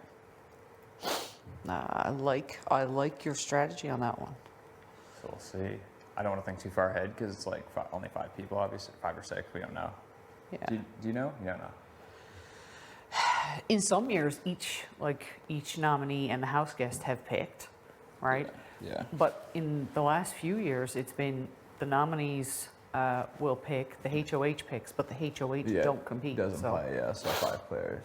Yeah. I like your strategy on that one. So we'll see. I don't want to think too far ahead because it's like only 5 people, obviously 5 or 6. We don't know. Yeah. Do you know? You don't know. In some years, each nominee and the house guest have picked, right? Yeah. But in the last few years, it's been the nominees will pick, the HOH picks, but the HOH don't compete. Doesn't so. play, yeah, so 5 players.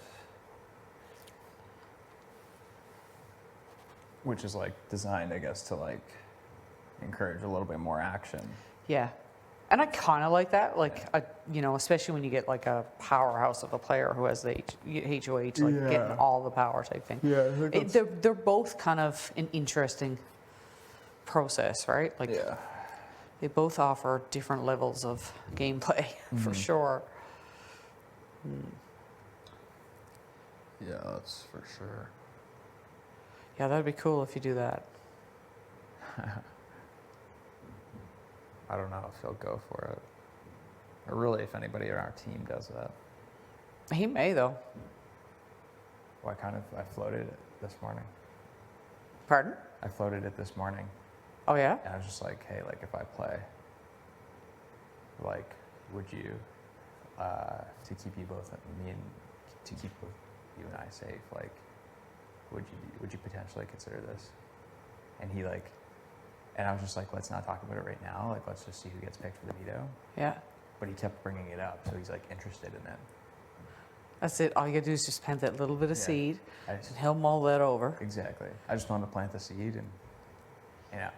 Which is like designed, I guess, to like encourage a little bit more action. Yeah. And I kind of like that, like, especially when you get like a powerhouse of a player who has the HOH, like getting all the power type thing. Yeah, I think They're both kind of an interesting process, right? Like, they both offer different levels of gameplay, for sure. Yeah, that's for sure. Yeah, that'd be cool if you do that. I don't know if he'll go for it. Or really, if anybody on our team does that. He may, though. Well, I floated it this morning. Pardon? I floated it this morning. Oh, yeah? And I was just like, hey, like if I play, like, would you, to keep you both, to keep both you and I safe, like, would you potentially consider this? And he like, and I was just like, let's not talk about it right now. Like, let's just see who gets picked for the veto. Yeah. But he kept bringing it up, so he's like interested in it. That's it. All you gotta do is just plant that little bit of Yeah. seed, I and just, he'll mull that over. exactly. I just wanted to plant the seed, and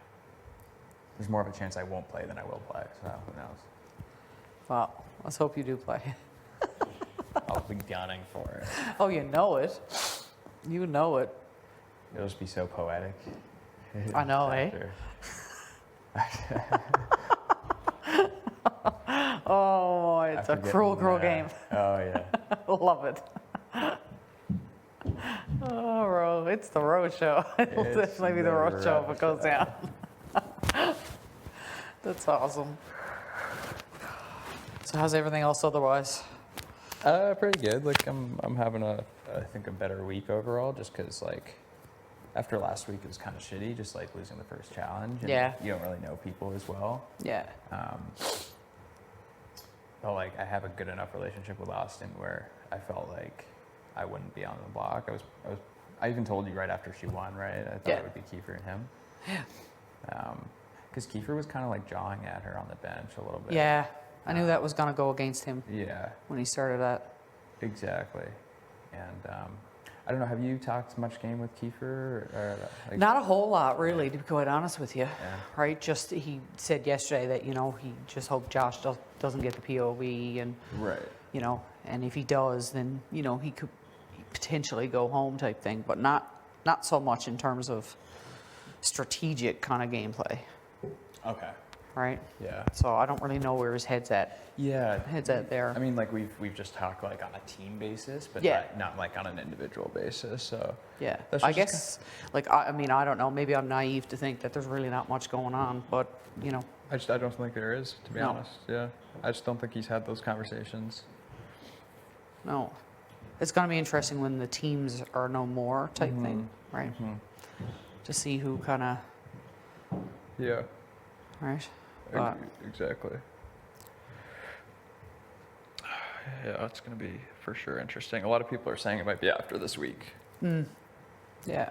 there's more of a chance I won't play than I will play. So who knows? Well, let's hope you do play. I'll be gunning for it. Oh, you know it. You know it. It'll just be so poetic. I know, eh? Oh, it's a cruel game. Oh, yeah. Love it. Oh, Ro, it's the Ro show. It'll It's definitely be the the Ro show if Ro it goes show. down. That's awesome. So how's everything else otherwise? Pretty good. Like I'm having I think a better week overall, just because like after last week it was kind of shitty, just like losing the first challenge. And Yeah. You don't really know people as well. Yeah. But like I have a good enough relationship with Austin where I felt like I wouldn't be on the block. I even told you right after she won, right? I thought it would be Kiefer and him. Yeah. Because Kiefer was kind of like jawing at her on the bench a little bit. Yeah. I knew that was going to go against him Yeah. when he started that. Exactly. And I don't know, have you talked much game with Kiefer? Or, like, Not a whole lot, really, to be quite honest with you. Yeah. Right? Just he said yesterday that, he just hoped Josh doesn't get the POV and, Right. and if he does, then, he could potentially go home type thing, but not so much in terms of strategic kind of gameplay, Okay. right? Yeah. So I don't really know where his head's at. Yeah. Head's at there. I mean, like we've just talked like on a team basis, but Yeah. not like on an individual basis. So Yeah, That's I just guess, I mean, I don't know, maybe I'm naive to think that there's really not much going on, but, I don't think there is, to be No. honest. Yeah. I just don't think he's had those conversations. no. It's going to be interesting when the teams are no more type thing, right? To see who kind of, Yeah. right? But, Exactly. Yeah, it's going to be for sure interesting. A lot of people are saying it might be after this week, yeah.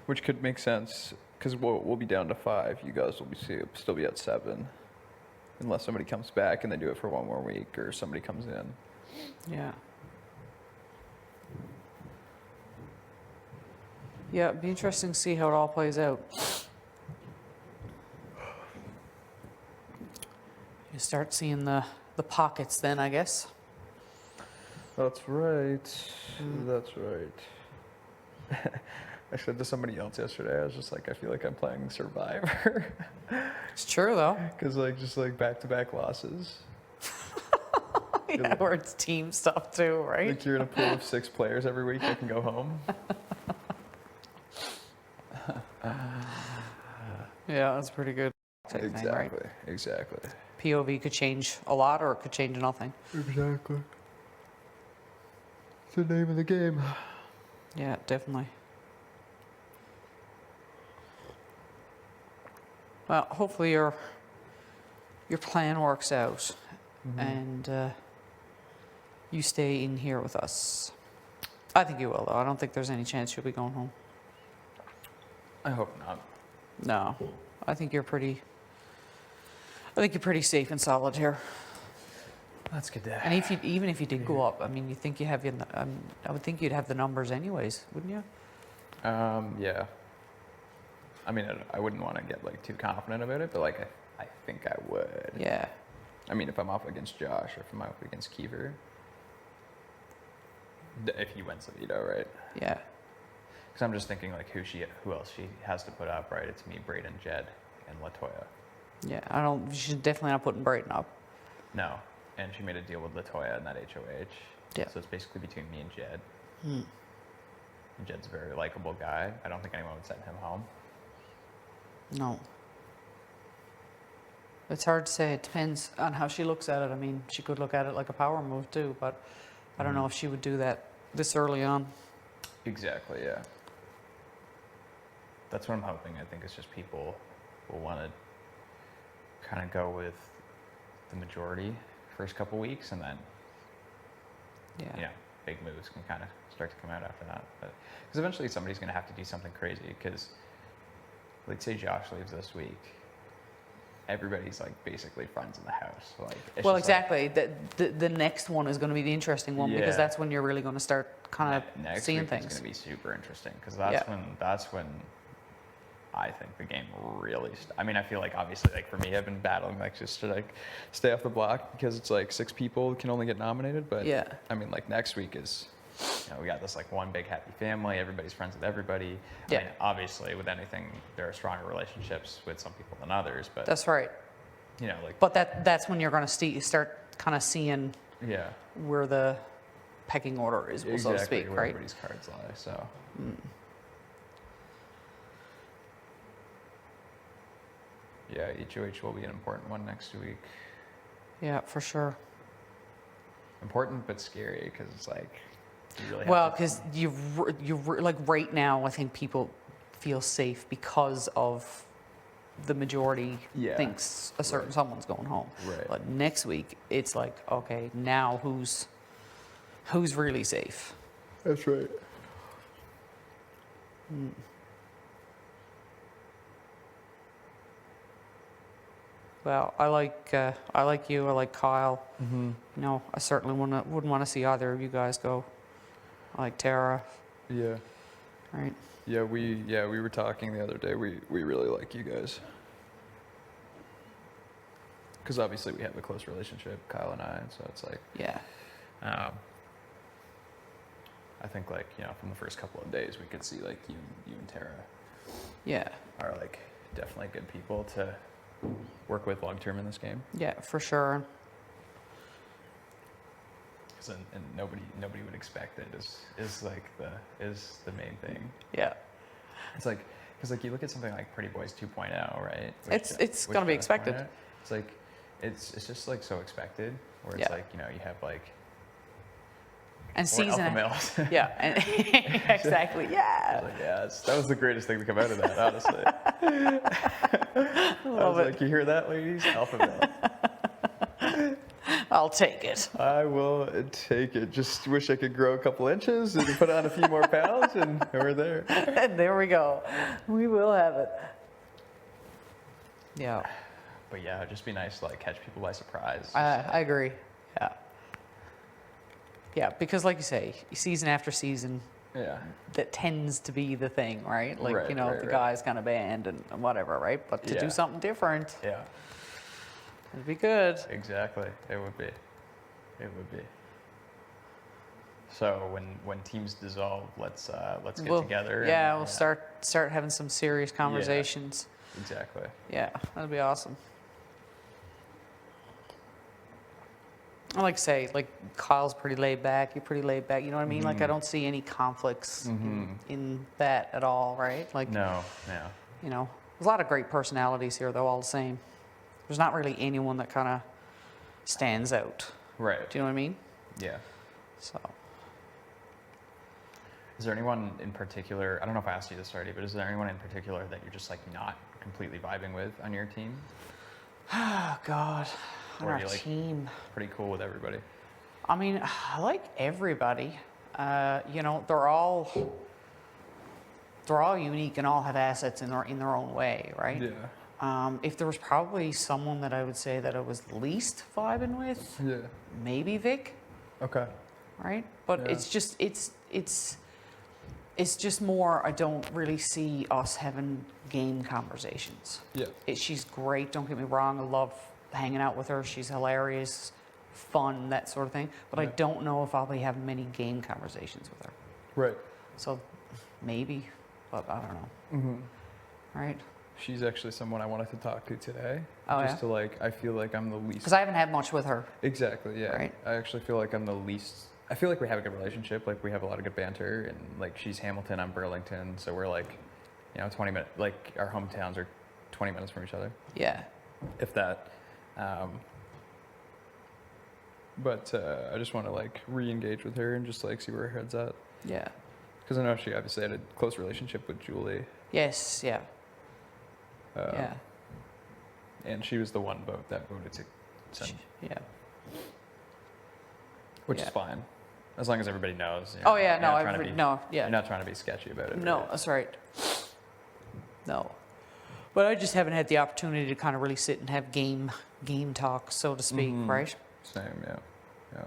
which could make sense because we'll be down to 5. You guys will still be at 7, unless somebody comes back and they do it for one more week or somebody comes in. Yeah. Yeah, it'd be interesting to see how it all plays out. You start seeing the pockets then, I guess. That's right. That's right. I said to somebody else yesterday, I was just like, I feel like I'm playing Survivor. It's true, though. Because, just back-to-back losses. Yeah, where it's team stuff, too, right? Like, you're in a pool of 6 players every week that can go home. Yeah, that's pretty good. Type thing, right? Exactly. POV could change a lot or it could change nothing. Exactly. It's the name of the game. Yeah, definitely. Well, hopefully your plan works out and you stay in here with us. I think you will, though. I don't think there's any chance you'll be going home. I hope not. No, I think you're pretty safe and solid here. That's good to And even if you did go up, I mean, you think you have I would think you'd have the numbers anyways, wouldn't you? Yeah. I mean, I wouldn't want to get too confident about it, but I think I would. Yeah. I mean, if I'm up against Josh or if I'm up against Kiefer, if he wins the veto, right? Yeah. Because I'm just thinking who else she has to put up, right? It's me, Braden, Jed, and Latoya. Yeah, she's definitely not putting Brayton up. No, and she made a deal with Latoya in that HOH. Yeah. So it's basically between me and Jed. And Jed's a very likable guy. I don't think anyone would send him home. No. It's hard to say. It depends on how she looks at it. I mean, she could look at it like a power move too, but I don't know if she would do that this early on. Exactly, yeah. That's what I'm hoping. I think it's just people will want to kind of go with the majority first couple weeks, and then big moves can kind of start to come out after that. But because eventually somebody's going to have to do something crazy. Because, say Josh leaves this week, everybody's basically friends in the house. Well, exactly. The next one is going to be the interesting one because that's when you're really going to start kind of seeing things. Next week is going to be super interesting because that's when I think the game really. I mean, I feel like obviously, for me, I've been battling just to stay off the block because it's 6 people can only get nominated. But I mean, next week is, we got this one big happy family. Everybody's friends with everybody. I mean, obviously, with anything, there are stronger relationships with some people than others. But that's right. But that's when you're going to start kind of seeing where the pecking order is, so to speak, where right? Everybody's cards lie. So. Yeah, HOH will be an important one next week. Yeah, for sure. Important but scary because it's you really well, have because you right now, I think people feel safe because of the majority thinks a certain someone's going home. Right. But next week, it's okay, now who's really safe? That's right. Well, I like you. I like Kyle. I certainly wouldn't want to see either of you guys go. I like Tara. Yeah. Right. Yeah, we were talking the other day. We really like you guys. Because obviously we have a close relationship, Kyle and I, and so it's I think from the first couple of days we could see you and Tara are definitely good people to work with long term in this game. Yeah, for sure. And nobody would expect it is the main thing. Yeah. It's because you look at something like Pretty Boys 2.0, right? It's gonna be expected. It's it's just like so expected, where it's Yeah. like, you know, you have like And more season. alpha males. Yeah, and exactly. Yeah. Like, yeah, that was the greatest thing to come out of that, honestly. I was it. like, you hear that, ladies? Alpha male. I'll take it. I will take it. Just wish I could grow a couple inches and put on a few more pounds, and we're there. And there we go. We will have it. Yeah, But yeah, it'd just be nice to like catch people by surprise. I agree. Yeah. Yeah, because like you say, season after season, Yeah. that tends to be the thing, right? Like, Right, you know, right, the right. guy's kind of band and whatever, right? But to Yeah. do something different, Yeah. it'd be good. Exactly. It would be. It would be. So when teams dissolve, let's get We'll- together. Yeah, and, we'll start having some serious conversations. Exactly. Yeah, that'd be awesome. I like to say, like, Kyle's pretty laid back, you're pretty laid back, you know what I mean? Like, I don't see any conflicts in that at all, right? Like, No. No. you know, there's a lot of great personalities here, though, all the same. There's not really anyone that kind of stands out. Right. Do you know what I mean? Yeah. So, Is there anyone in particular? I don't know if I asked you this already, but is there anyone in particular that you're just like not completely vibing with on your team? oh, God, on Or our you, like, team. Pretty cool with everybody. I mean, I like everybody. You know, they're all unique and all have assets in their own way, right? If there was probably someone that I would say that I was least vibing with, Yeah. maybe Vic, Okay. right? But Yeah. it's just more. I don't really see us having game conversations. Yeah. She's great. Don't get me wrong. I love hanging out with her. She's hilarious, fun, that sort of thing. But I don't know if I'll be having many game conversations with her. Right. So maybe, but I don't know. Mm-hmm. Right? She's actually someone I wanted to talk to today. Oh, just yeah? to like, I feel like I'm the least. Because I haven't had much with her. Exactly. Yeah. Right. I actually feel like I'm the least. I feel like we have a good relationship. Like we have a lot of good banter, and like she's Hamilton, I'm Burlington, so we're like, you know, 20 minutes. Like our hometowns are 20 minutes from each other, Yeah. if that. But I just want to like re-engage with her and just like see where her head's at. Yeah. Because I know she obviously had a close relationship with Julie. Yes. Yeah. Yeah. And she was the one vote that voted to send, Yeah. which Yeah. is fine, as long as everybody knows. Oh yeah. you're No. not trying to be- No. Yeah. You're not trying to be sketchy about it. No. right? That's right. No. But I just haven't had the opportunity to kind of really sit and have game talk, so to speak, right? Same. Yeah. Yeah.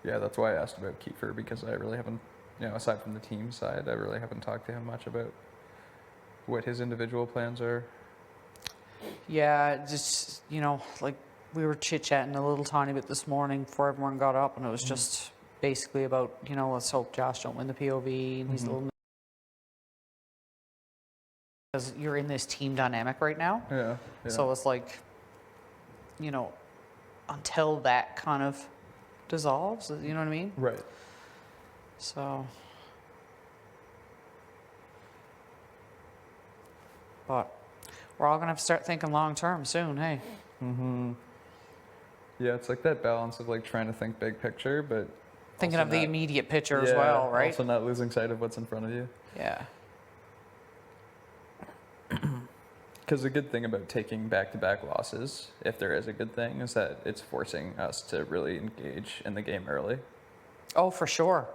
Yeah. That's why I asked about Kiefer, because I really haven't, you know, aside from the team side, I really haven't talked to him much about what his individual plans are. Yeah, just, you know, like we were chit-chatting a little tiny bit this morning before everyone got up, and it was just basically about, you know, let's hope Josh don't win the POV, and he's a little... Because you're in this team dynamic right now. Yeah. So it's like, you know, until that kind of dissolves, you know what I mean? Right. So... But we're all going to have to start thinking long-term soon, hey? Mm-hmm. Yeah, it's like that balance of like trying to think big picture, but Thinking also of the not- immediate picture as well, right? Also not losing sight of what's in front of you. Yeah. Because the good thing about taking back-to-back losses, if there is a good thing, is that it's forcing us to really engage in the game early Oh, for sure.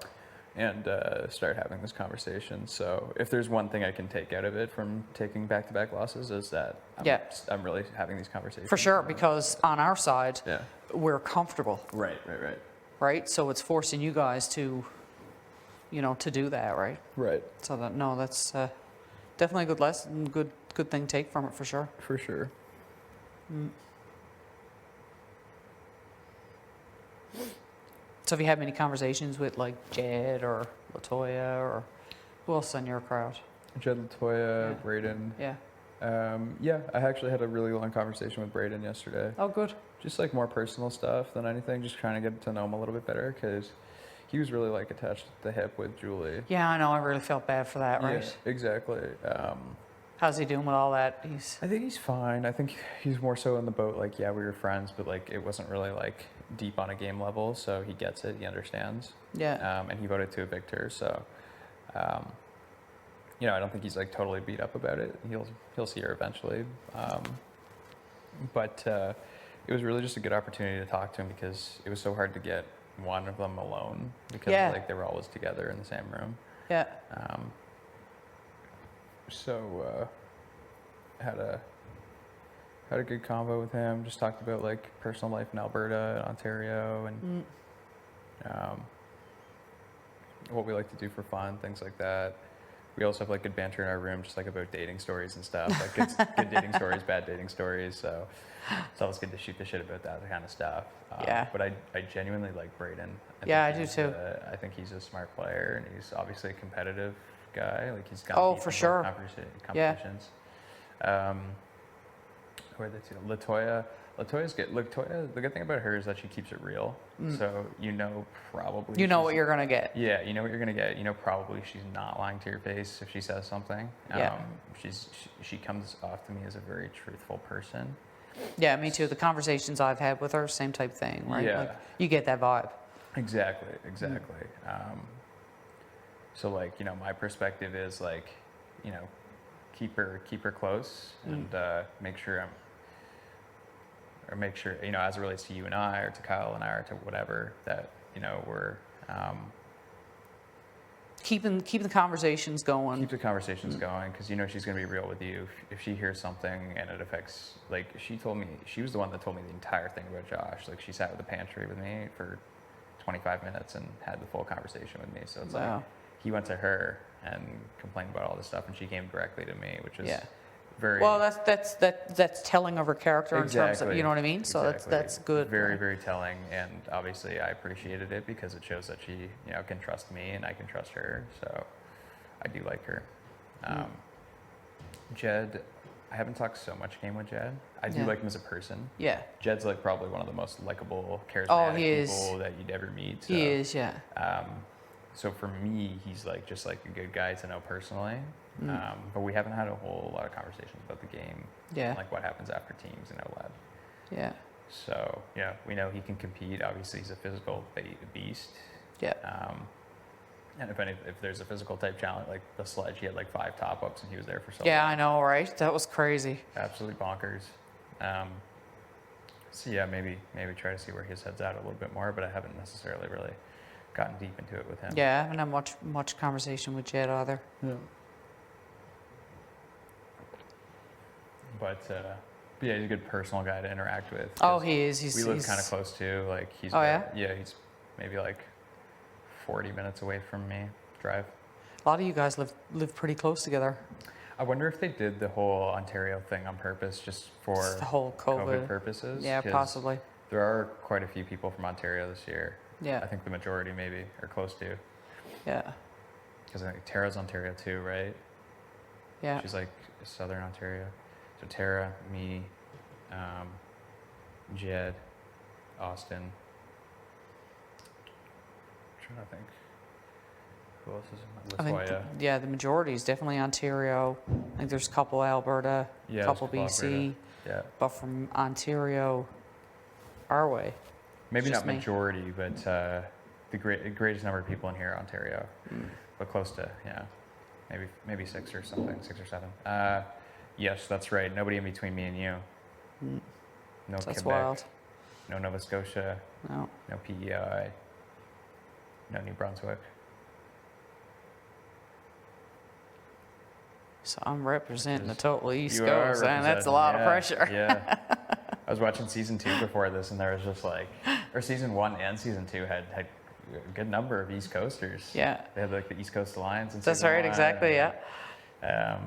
and start having this conversation. So if there's one thing I can take out of it from taking back-to-back losses, is that I'm really having these conversations. For sure, because on our side, Yeah. we're comfortable, Right. right? So it's forcing you guys to, you know, to do that, right? Right. So that, no, that's definitely a good lesson, good thing to take from it, for sure. For sure. So have you had many conversations with like Jed or Latoya or who else in your crowd? Jed, Latoya, Yeah. Braden. Yeah. Yeah, I actually had a really long conversation with Braden yesterday. Oh, good. Just like more personal stuff than anything, just trying to get to know him a little bit better, because he was really like attached at the hip with Julie. Yeah, I know. I really felt bad for that, right? Yeah, exactly. How's he doing with all that? He's I think he's fine. I think he's more so in the boat, like, yeah, we were friends, but like it wasn't really like deep on a game level, so he gets it, he understands. yeah. And he voted to evict her, so you know, I don't think he's like totally beat up about it. He'll see her eventually. But it was really just a good opportunity to talk to him because it was so hard to get one of them alone because Yeah. like they were always together in the same room. Yeah. So had a good convo with him. Just talked about like personal life in Alberta and Ontario and what we like to do for fun, things like that. We also have like good banter in our room, just like about dating stories and stuff. Like good dating stories, bad dating stories. So it's always good to shoot the shit about that kind of stuff. Yeah. But I genuinely like Braden. Yeah, think I do he's, too. I think he's a smart player, and he's obviously a competitive guy. Like he's got Oh, for sure. Yeah. competitions. Who are the two? Latoya's good. Latoya, the good thing about her is that she keeps it real. So you know probably. You know she's- what you're gonna get. Yeah, you know what you're gonna get. You know probably she's not lying to your face if she says something. Yeah. She comes off to me as a very truthful person. Yeah, me too. The conversations I've had with her, same type thing, right? Yeah. Like, you get that vibe. Exactly. So like, you know, my perspective is like, you know, keep her close and make sure, you know, as it relates to you and I, or to Kyle and I, or to whatever, that, you know, we're Keeping the conversations going. keep the conversations going, because you know she's going to be real with you. If she hears something and it affects, like she was the one that told me the entire thing about Josh. Like she sat with the pantry with me for 25 minutes and had the full conversation with me. So it's Wow. like he went to her and complained about all this stuff, and she came directly to me, which is Yeah. very Well, that's telling of her character in terms of, Exactly. you know what I mean? So Exactly. that's good. Very, very telling, and obviously I appreciated it because it shows that she, you know, can trust me and I can trust her. So I do like her. Jed, I haven't talked so much game with Jed. I do Yeah. like him as a person. Yeah. Jed's like probably one of the most likable, charismatic Oh, he is. people that you'd ever meet. So, He is, yeah. So for me, he's like just like a good guy to know personally. But we haven't had a whole lot of conversations about the game. Yeah. Like what happens after teams and OLED. Yeah. So, yeah, we know he can compete. Obviously, he's a physical beast. Yeah. And if there's a physical type challenge, like the sledge, he had like 5 top-ups and he was there for so Yeah, long. I know, right? That was crazy. Absolutely bonkers. So yeah, maybe try to see where his head's at a little bit more, but I haven't necessarily really gotten deep into it with him. Yeah, I haven't had much conversation with Jed either. Yeah. But yeah, he's a good personal guy to interact with. Oh, 'cause he is. we live kind of close too. Like he's. Oh, yeah? Yeah, he's maybe like 40 minutes away from me. Drive. A lot of you guys live pretty close together. I wonder if they did the whole Ontario thing on purpose, just for Just the whole COVID. purposes. Yeah, 'cause possibly. There are quite a few people from Ontario this year. Yeah. I think the majority maybe, or close to. Yeah. Because I think Tara's Ontario too, right? Yeah. She's like Southern Ontario. So Tara, me, Jed, Austin. I'm trying to think. Who else is in I think, Latoya? yeah, the majority is definitely Ontario. I think there's a couple Alberta, Yeah, couple there's a couple BC, Alberta. Yeah. but from Ontario, our way. Maybe Just not me. majority, but the greatest number of people in here are Ontario. But close to, yeah. Maybe 6 or something, 6 or 7. Yes, that's right. Nobody in between me and you. No That's Quebec. wild. No Nova Scotia. No. No PEI. No New Brunswick. So I'm representing the total East You are Coast, and that's a lot of representing, pressure. Yeah. I was watching season 2 before this, and there was just like, or season 1 and season 2 had a good number of East Coasters. Yeah. They had like the East Coast Alliance. In That's season right, 1, exactly, and, yeah.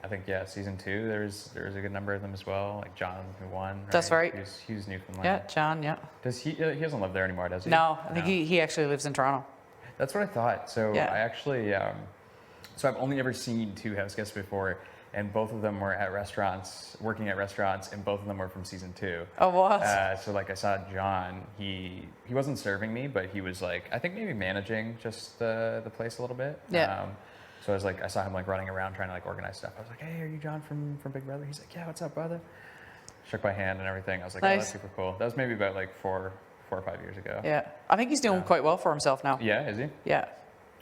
I think season 2 there was a good number of them as well. Like John, who won. That's right. He was Newfoundland. Yeah, John, yeah. Does he doesn't live there anymore, does he? No, I think he actually lives in Toronto. That's what I thought. So Yeah. I actually, so I've only ever seen 2 house guests before, and both of them were at restaurants, working at restaurants, and both of them were from season 2. Oh, what? So like I saw John, he wasn't serving me, but he was like, I think maybe managing just the place a little bit. Yeah. So I was like, I saw him like running around trying to like organize stuff. I was like, hey, are you John from Big Brother? He's like, yeah, what's up, brother? Shook my hand and everything. I was like, oh, that's Nice. super cool. That was maybe about like 4 or 5 years ago. Yeah. I think he's doing quite well for himself now. Yeah, is he? Yeah.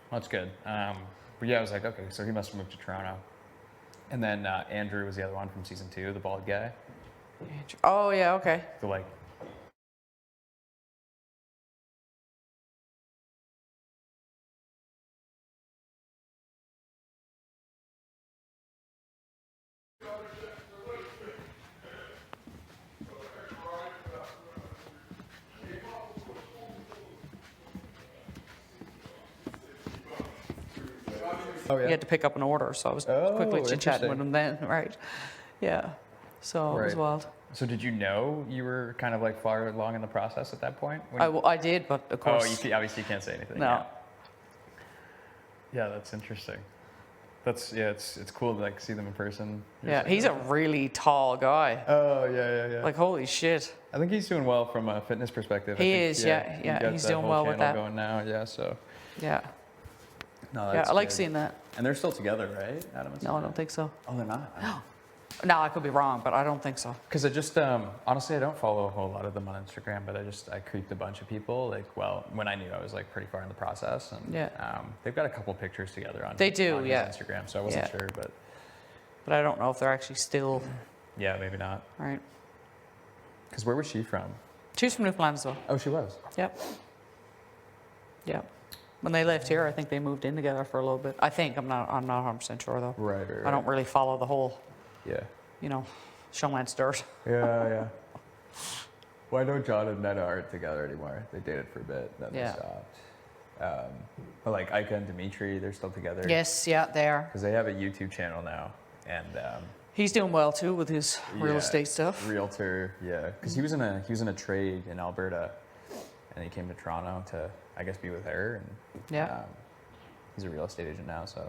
Well, that's good. But yeah, I was like, okay, so he must have moved to Toronto. And then Andrew was the other one from season 2, the bald guy. Oh, yeah, okay. The like. Oh, yeah. He had to pick up an order, so I was quickly chit-chatting with him then, right? Yeah. So it was Right. wild. So did you know you were kind of like far along in the process at that point? I did, but of course. Obviously you can't say anything. No. Yeah, that's interesting. It's cool to like see them in person. Yeah, he's a really tall guy. Oh yeah. Like, holy shit. I think he's doing well from a fitness perspective. I He think, is, yeah, he got he's that doing whole well with channel that. going now, yeah. So Yeah. no, Yeah, I like seeing that. And they're still together, right? Adam and No, I don't think so. Oh, they're not. No. No, I could be wrong, but I don't think so. Because I just honestly I don't follow a whole lot of them on Instagram, but I creeped a bunch of people when I knew I was like pretty far in the process, and Yeah. they've got a couple pictures together on They do, on his yeah. Instagram, so I wasn't Yeah. sure, but But I don't know if they're actually still, yeah, maybe not. right? Because where was she from? She's from Newfoundland as well. Oh, she was. Yep. Yep. When they left here, I think they moved in together for a little bit. I think, I'm not 100% sure though. Right. I don't really follow the whole, Yeah. showman's dirt. Yeah. Well, I know John and Netta aren't together anymore. They dated for a bit, then Yeah. they stopped. But like Ika and Dimitri, they're still together. Yes, yeah, they are. Because they have a YouTube channel now, and He's doing well too with his real yeah, estate stuff. Realtor, yeah. Because he was in a trade in Alberta, and he came to Toronto to, I guess, be with her. And Yeah. he's a real estate agent now, so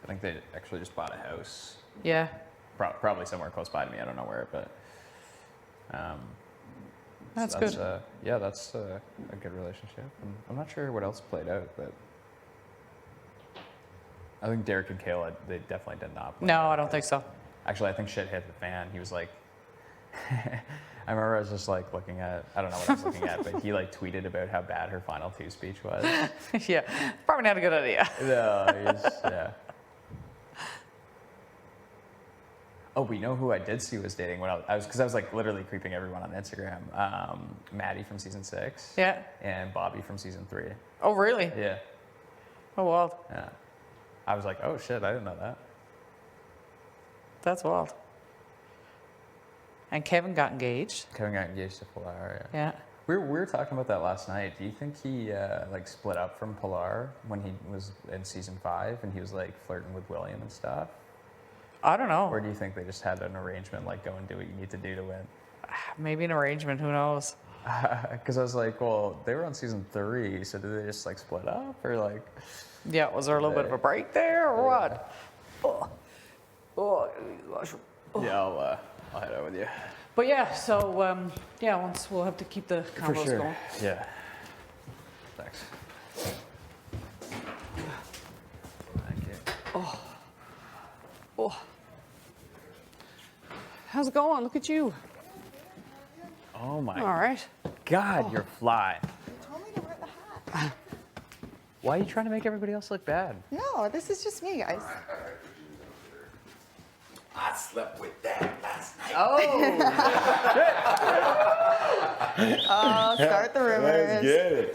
I think they actually just bought a house. Yeah. Probably somewhere close by to me. I don't know where, but That's so good. That's a good relationship. And I'm not sure what else played out, but I think Derek and Kayla, they definitely did not play No, out. I don't think so. Actually, I think shit hit the fan. He was like, I remember I was just like looking at, I don't know what I was looking at, but he like tweeted about how bad her final 2 speech was. Yeah, probably not a good idea. No, yeah. Oh, we know who I did see was dating when I was like literally creeping everyone on Instagram. Maddie from season 6. Yeah. And Bobby from season 3. Oh, really? Yeah. Oh, wild. Yeah. I was like, oh shit, I didn't know that. That's wild. And Kevin got engaged. Kevin got engaged to Pilar, yeah. Yeah. We were talking about that last night. Do you think he like split up from Pilar when he was in season 5 and he was like flirting with William and stuff? I don't know. Or do you think they just had an arrangement like go and do what you need to do to win? Maybe an arrangement, who knows? Because I was like, well, they were on season 3, so did they just like split up or like? Yeah, was there a little bit of a break there or what? Oh gosh. Yeah, I'll head out with you. But yeah, so once we'll have to keep the combos going. Yeah. Thanks. Thank you. Oh. How's it going? Look at you. Oh my All right. God, you're fly. You told me to wear the hat. Why are you trying to make everybody else look bad? No, this is just me, guys. I slept with that last night. Oh, start the rumors. it.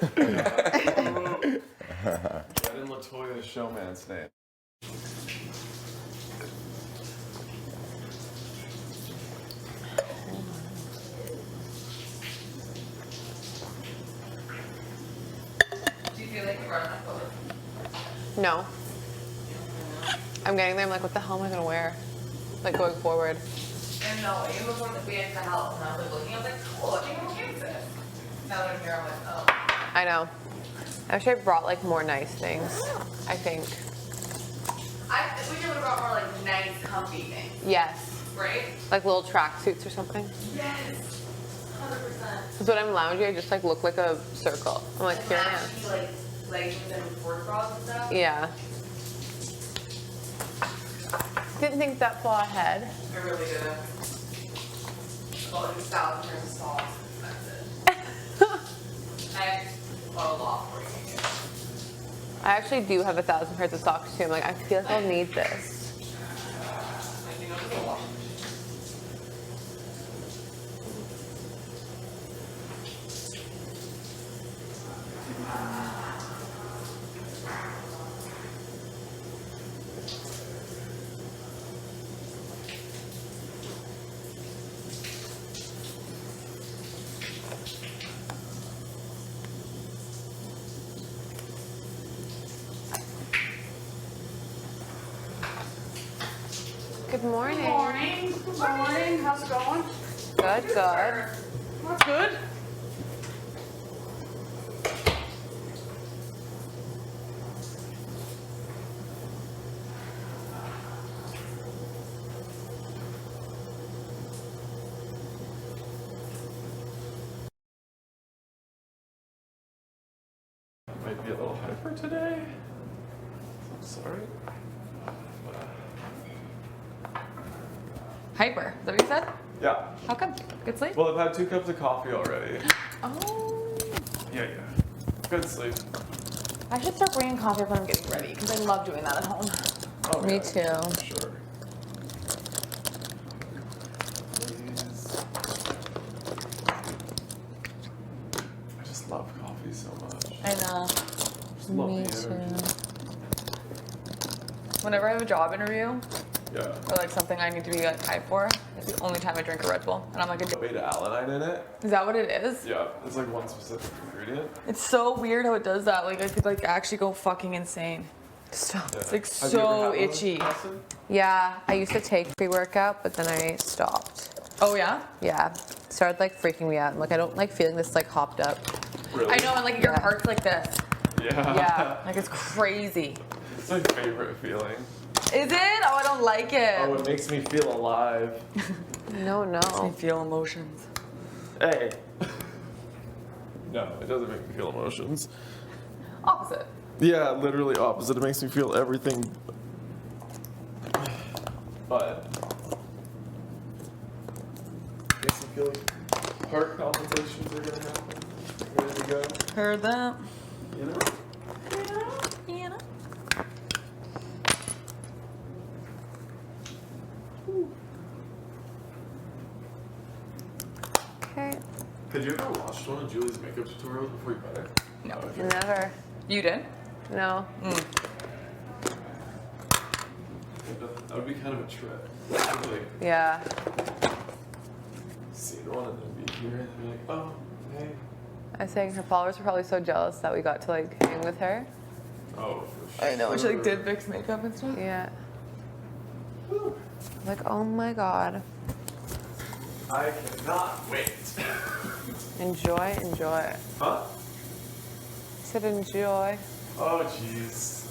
Get in LaToya's showman's name. Do you feel like you're running No. I'm getting there. I'm like, what the hell am I gonna wear? Like going forward. And no, even before we had the help, and I was like looking, I was like, cool, I think I'm okay with this. Now that I'm here, I'm like, oh. I know. I wish I brought like more nice things. I think. I wish I would have brought more like nice, comfy things, Yes. right? Like little tracksuits or something. Yes. 100%. Because when I'm lounging, I just like look like a circle. I'm like, here I am. Like leggings and work bras and stuff. Yeah. Didn't think that far ahead. I really didn't. Well, it was $1,000 of sauce. That's it. I bought a lot for you. I actually do have 1,000 pairs of socks too. I'm like, I feel like I'll need this. Good morning. Good morning. Good morning. How's it going? Good, good. That's good. Might be a little hyper today. I'm sorry. Hyper. Is that what you said? Yeah. How come? Good sleep? Well, I've had 2 cups of coffee already. Oh. Yeah. Good sleep. I should start bringing coffee when I'm getting ready because I love doing that at home. Oh, Me yeah, too. Sure. Please. I just love coffee so much. I know. Just love Me the energy. too. Whenever I have a job interview Yeah. or like something I need to be like hyped for, it's the only time I drink a Red Bull. And I'm like, Beta-alanine in it. is that what it is? Yeah. It's like one specific ingredient. It's so weird how it does that. Like I could like actually go fucking insane. Stop. Yeah. It's like Have you ever so had one, itchy. Austin? Yeah, I used to take pre-workout, but then I stopped. Oh yeah? Yeah, it started like freaking me out. I'm like, I don't like feeling this like hopped up. Really? I know, and like your Yeah. heart's like this. Yeah. Yeah. Like it's crazy. It's my favorite feeling. Is it? Oh, I don't like it. Oh, it makes me feel alive. No, I no. feel emotions. Hey. No, it doesn't make me feel emotions. Opposite. Yeah, literally opposite. It makes me feel everything. But makes me feel like heart palpitations are gonna happen. Ready to go. Heard that. You know? You know? Okay. Had you ever watched one of Julie's makeup tutorials before you met her? No. Oh, okay. Never. You did? No. That would be kind of a trip. Like, Yeah. see one and then be here and then be like, oh, hey. I was saying her followers were probably so jealous that we got to like hang with her. Oh, for sure. I know. She like did Vic's makeup and stuff. Yeah. Like, oh my god. I cannot wait. Enjoy, enjoy. Huh? I said enjoy. Oh, jeez.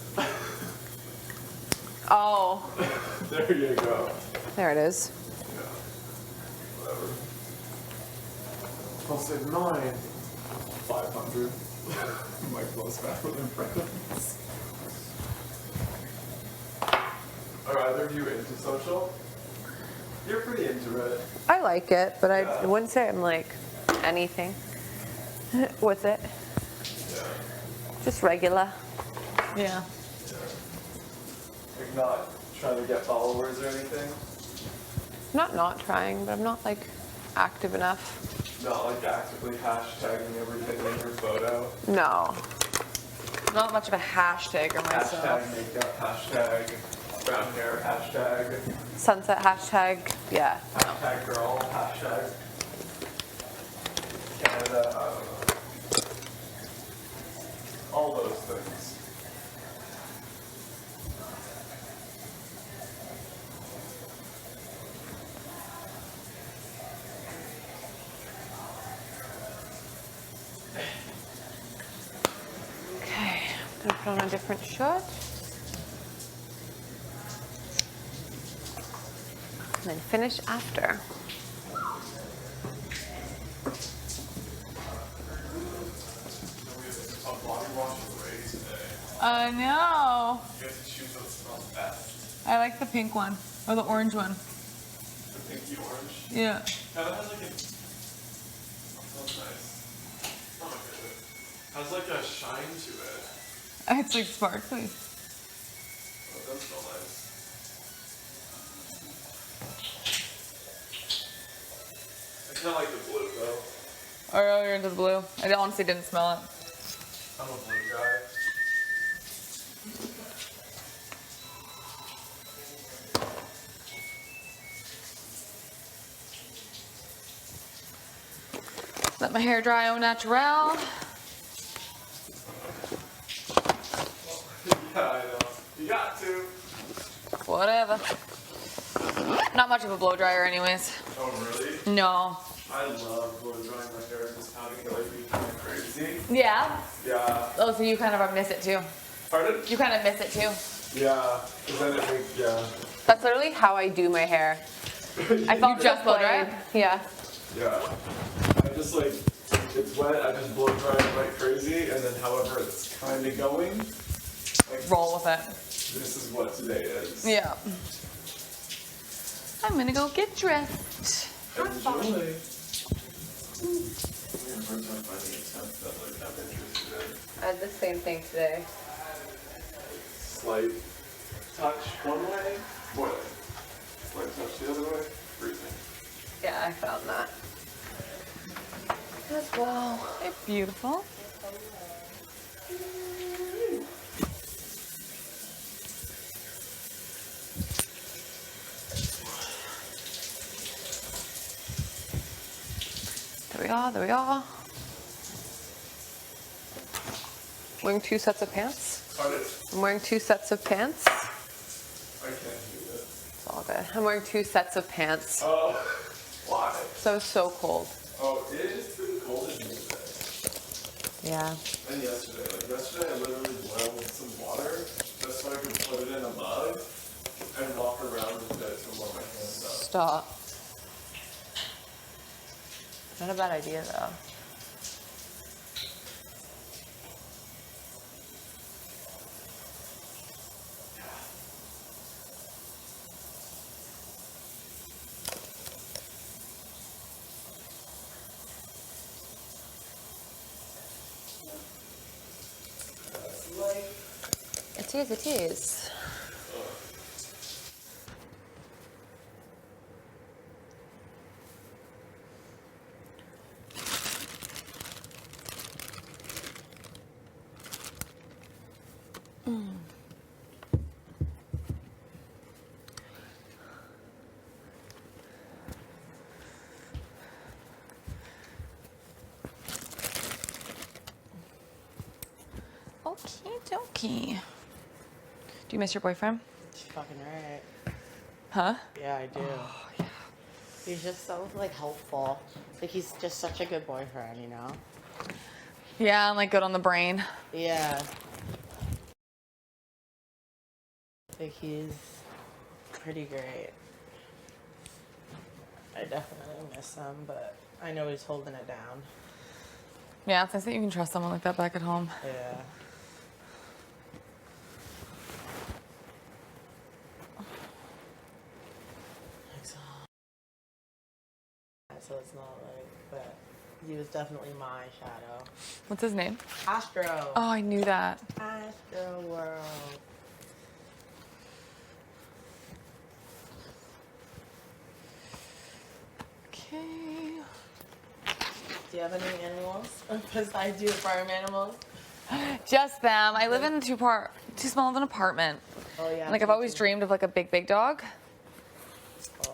Oh. There you go. There it is. Yeah. Whatever. I'll say 9. 500. My close family and friends. Are either of you into social? You're pretty into it. I like it, but I Yeah. wouldn't say I'm like anything with it. Yeah. Just regular. Yeah. Like not trying to get followers or anything? Not trying, but I'm not like active enough. Not like actively hashtagging everything in your photo? No. Not much of a hashtagger myself. Hashtag makeup, hashtag brown hair, hashtag Sunset hashtag, yeah. hashtag girl, hashtag Canada, I don't know. All those things. Okay, I'm gonna put on a different shirt. And then finish after. A body wash array today. I know. You have to choose what smells best. I like the pink one or the orange one. The pinky orange. Yeah. Kind of has like a. That's nice. Oh my goodness. Has like a shine to it. It's like sparkly. Oh, it does smell nice. I kind of like the blue though. Oh, you're into the blue. I honestly didn't smell it. I'm a blue guy. Let my hair dry au naturel. Yeah, I know. You got to. Whatever. Not much of a blow dryer anyways. Oh, really? No. I love blow drying my hair and just having it like be kind of crazy. Yeah? Yeah. Oh, so you kind of miss it too. Pardon? You kind of miss it too. Yeah. Because then it makes, yeah. That's literally how I do my hair. I felt just blow dry it? Yeah. Yeah. I just like, it's wet, I just blow dry it like crazy, and then however it's kind of going, like, roll with it. This is what today is. Yeah. I'm gonna go get dressed. Enjoy. I had the same thing today. Slight touch one way, boiling. Slight touch the other way, freezing. Yeah, I found that. As well. It's beautiful. There we are, there we are. Wearing 2 sets of pants. Pardon? I'm wearing 2 sets of pants. I can't do this. It's all good. I'm wearing 2 sets of pants. Oh, why? So cold. Oh, it is pretty cold in here today. Yeah. And yesterday. Like yesterday I literally boiled some water just so I could put it in a mug and walk around with it to warm my hands up. Stop. Not a bad idea though. It is, it is. Okie dokie. Do you miss your boyfriend? She's fucking right. Huh? Yeah, I do. Oh, yeah. He's just so like helpful. Like he's just such a good boyfriend, you know? Yeah, and like good on the brain. Yeah. Like he's pretty great. I definitely miss him, but I know he's holding it down. Yeah, it's nice that you can trust someone like that back at home. Yeah. So it's not like, but he was definitely my shadow. What's his name? Astro. Oh, I knew that. Astro World. Okay. Do you have any animals besides your farm animals? Just them. I live in too small of an apartment. Oh yeah. Like I've always dreamed of like a big dog.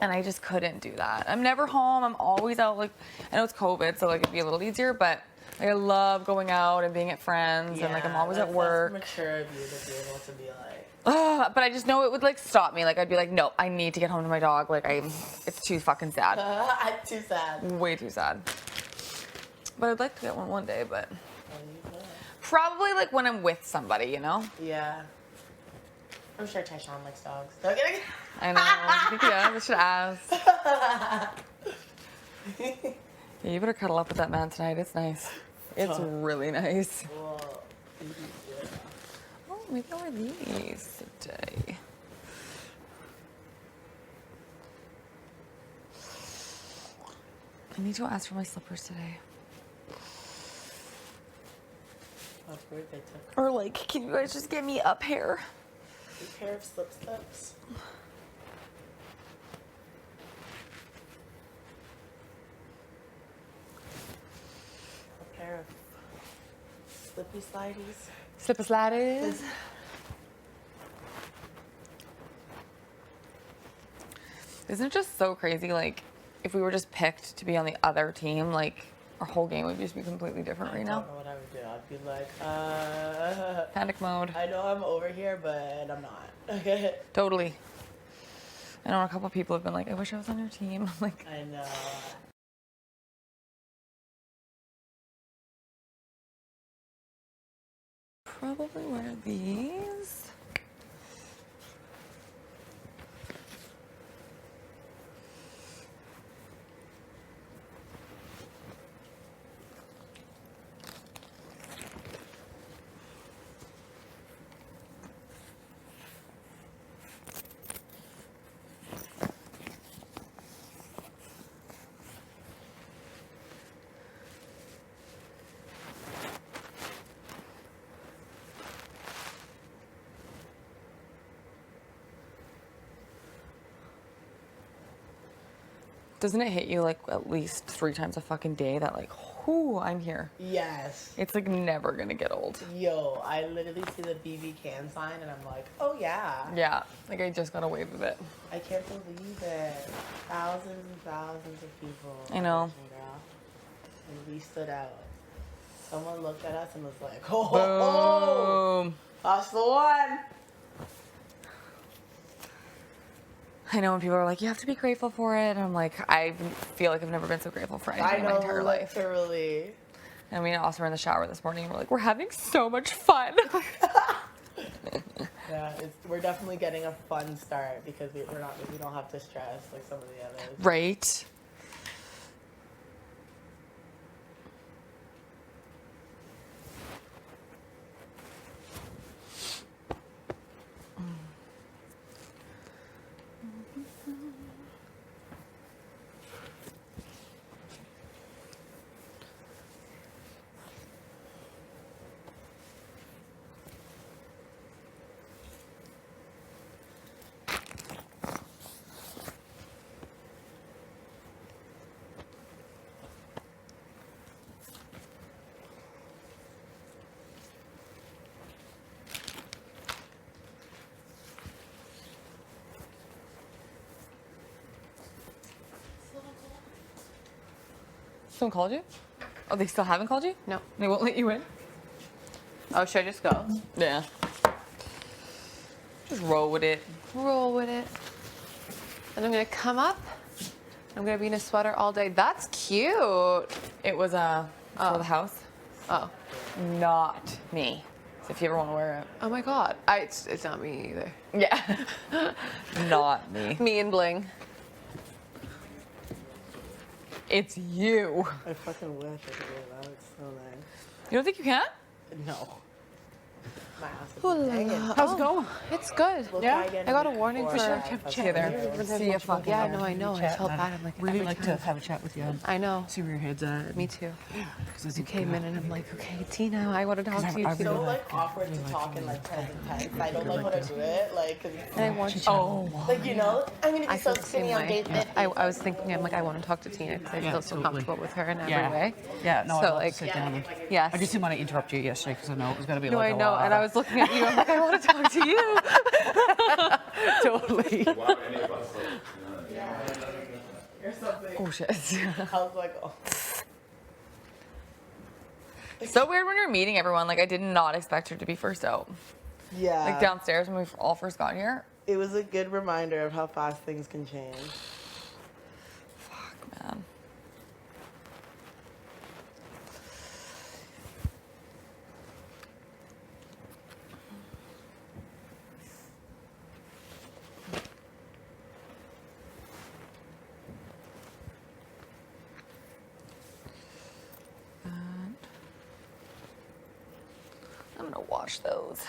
And I just couldn't do that. I'm never home. I'm always out. Like I know it's COVID, so like it'd be a little easier, but like, I love going out and being at friends, and like I'm always at work. That's mature of you to be able to be like. But I just know it would like stop me. Like I'd be like, no, I need to get home to my dog. Like it's too fucking sad. I'm too sad. Way too sad. But I'd like to get one day, but probably like when I'm with somebody, you know? Yeah. I'm sure Tyshawn likes dogs. Don't get it? I know. I think I should ask. Yeah, you better cuddle up with that man tonight. It's nice. It's really nice. Well, yeah. Oh, maybe I'll wear these today. I need to ask for my slippers today. That's weird they took Or like, can you guys just get me a pair? a pair of slips. A pair of slippy slidies. Slipper sliders. Isn't it just so crazy? Like, if we were just picked to be on the other team, like, our whole game would just be completely different right I now. don't know what I would do. I'd be like, Panic mode. I know I'm over here, but I'm not. Okay. Totally. I know a couple people have been like, I wish I was on your team. I'm like, I know. probably wear these. Doesn't it hit you like at least 3 times a fucking day that like, whoo, I'm here? Yes. It's like never gonna get old. Yo, I literally see the BB can sign and I'm like, oh yeah. Yeah, like I just got away with it. I can't believe it. Thousands and thousands of people. I know. And we stood out. Someone looked at us and was like, oh, Boom. that's the one. I know when people are like, you have to be grateful for it. And I'm like, I feel like I've never been so grateful for anything in my entire life. Literally. And we also were in the shower this morning and we're like, we're having so much fun. Yeah, we're definitely getting a fun start because we don't have to stress like some of the others. Right? Someone called you? Oh, they still haven't called you? No. They won't let you in? Oh, should I just go? Yeah. Just roll with it. Roll with it. And I'm gonna come up. I'm gonna be in a sweater all day. That's cute. It was for the house. Oh. Not me. So if you ever want to wear it. Oh my god. It's not me either. Yeah. Not me. Me and bling. It's you. I fucking wish I could wear that. It's so nice. You don't think you can? No. My ass is Ooh la hanging. la. How's Oh, it going? It's good. We'll Yeah? try again I got a in warning before for- I Have a fucking chat See you there. with you. See you fucking Yeah, there. no, I know. I felt bad. I'm like, Really every like to time. have a chat with you. I know. See where your head's at. Me too. 'Cause I You think, came in and I'm like, okay, Tina, I want to talk to you I've too. been so like- like awkward to talk in like present tense. I don't like when I do it. Like, 'cause And I want Oh. like you know, I'm gonna be I so feel the skinny same on way. day 50. I was thinking, I'm like, I want to talk to Tina because I Yeah, feel so totally. comfortable with her in every Yeah. way. Yeah, no, So, I'd love like, to sit down. Yes. I just didn't want to interrupt you yesterday because I know it was going to be No, like I a know. lot And I of- was looking at you. I'm like, I want to talk to you. totally. or something. Oh shit. I was like, oh. So weird when you're meeting everyone. Like I did not expect her to be first out. Yeah. Like downstairs when we all first got here. It was a good reminder of how fast things can change. Fuck, man. I'm gonna wash those.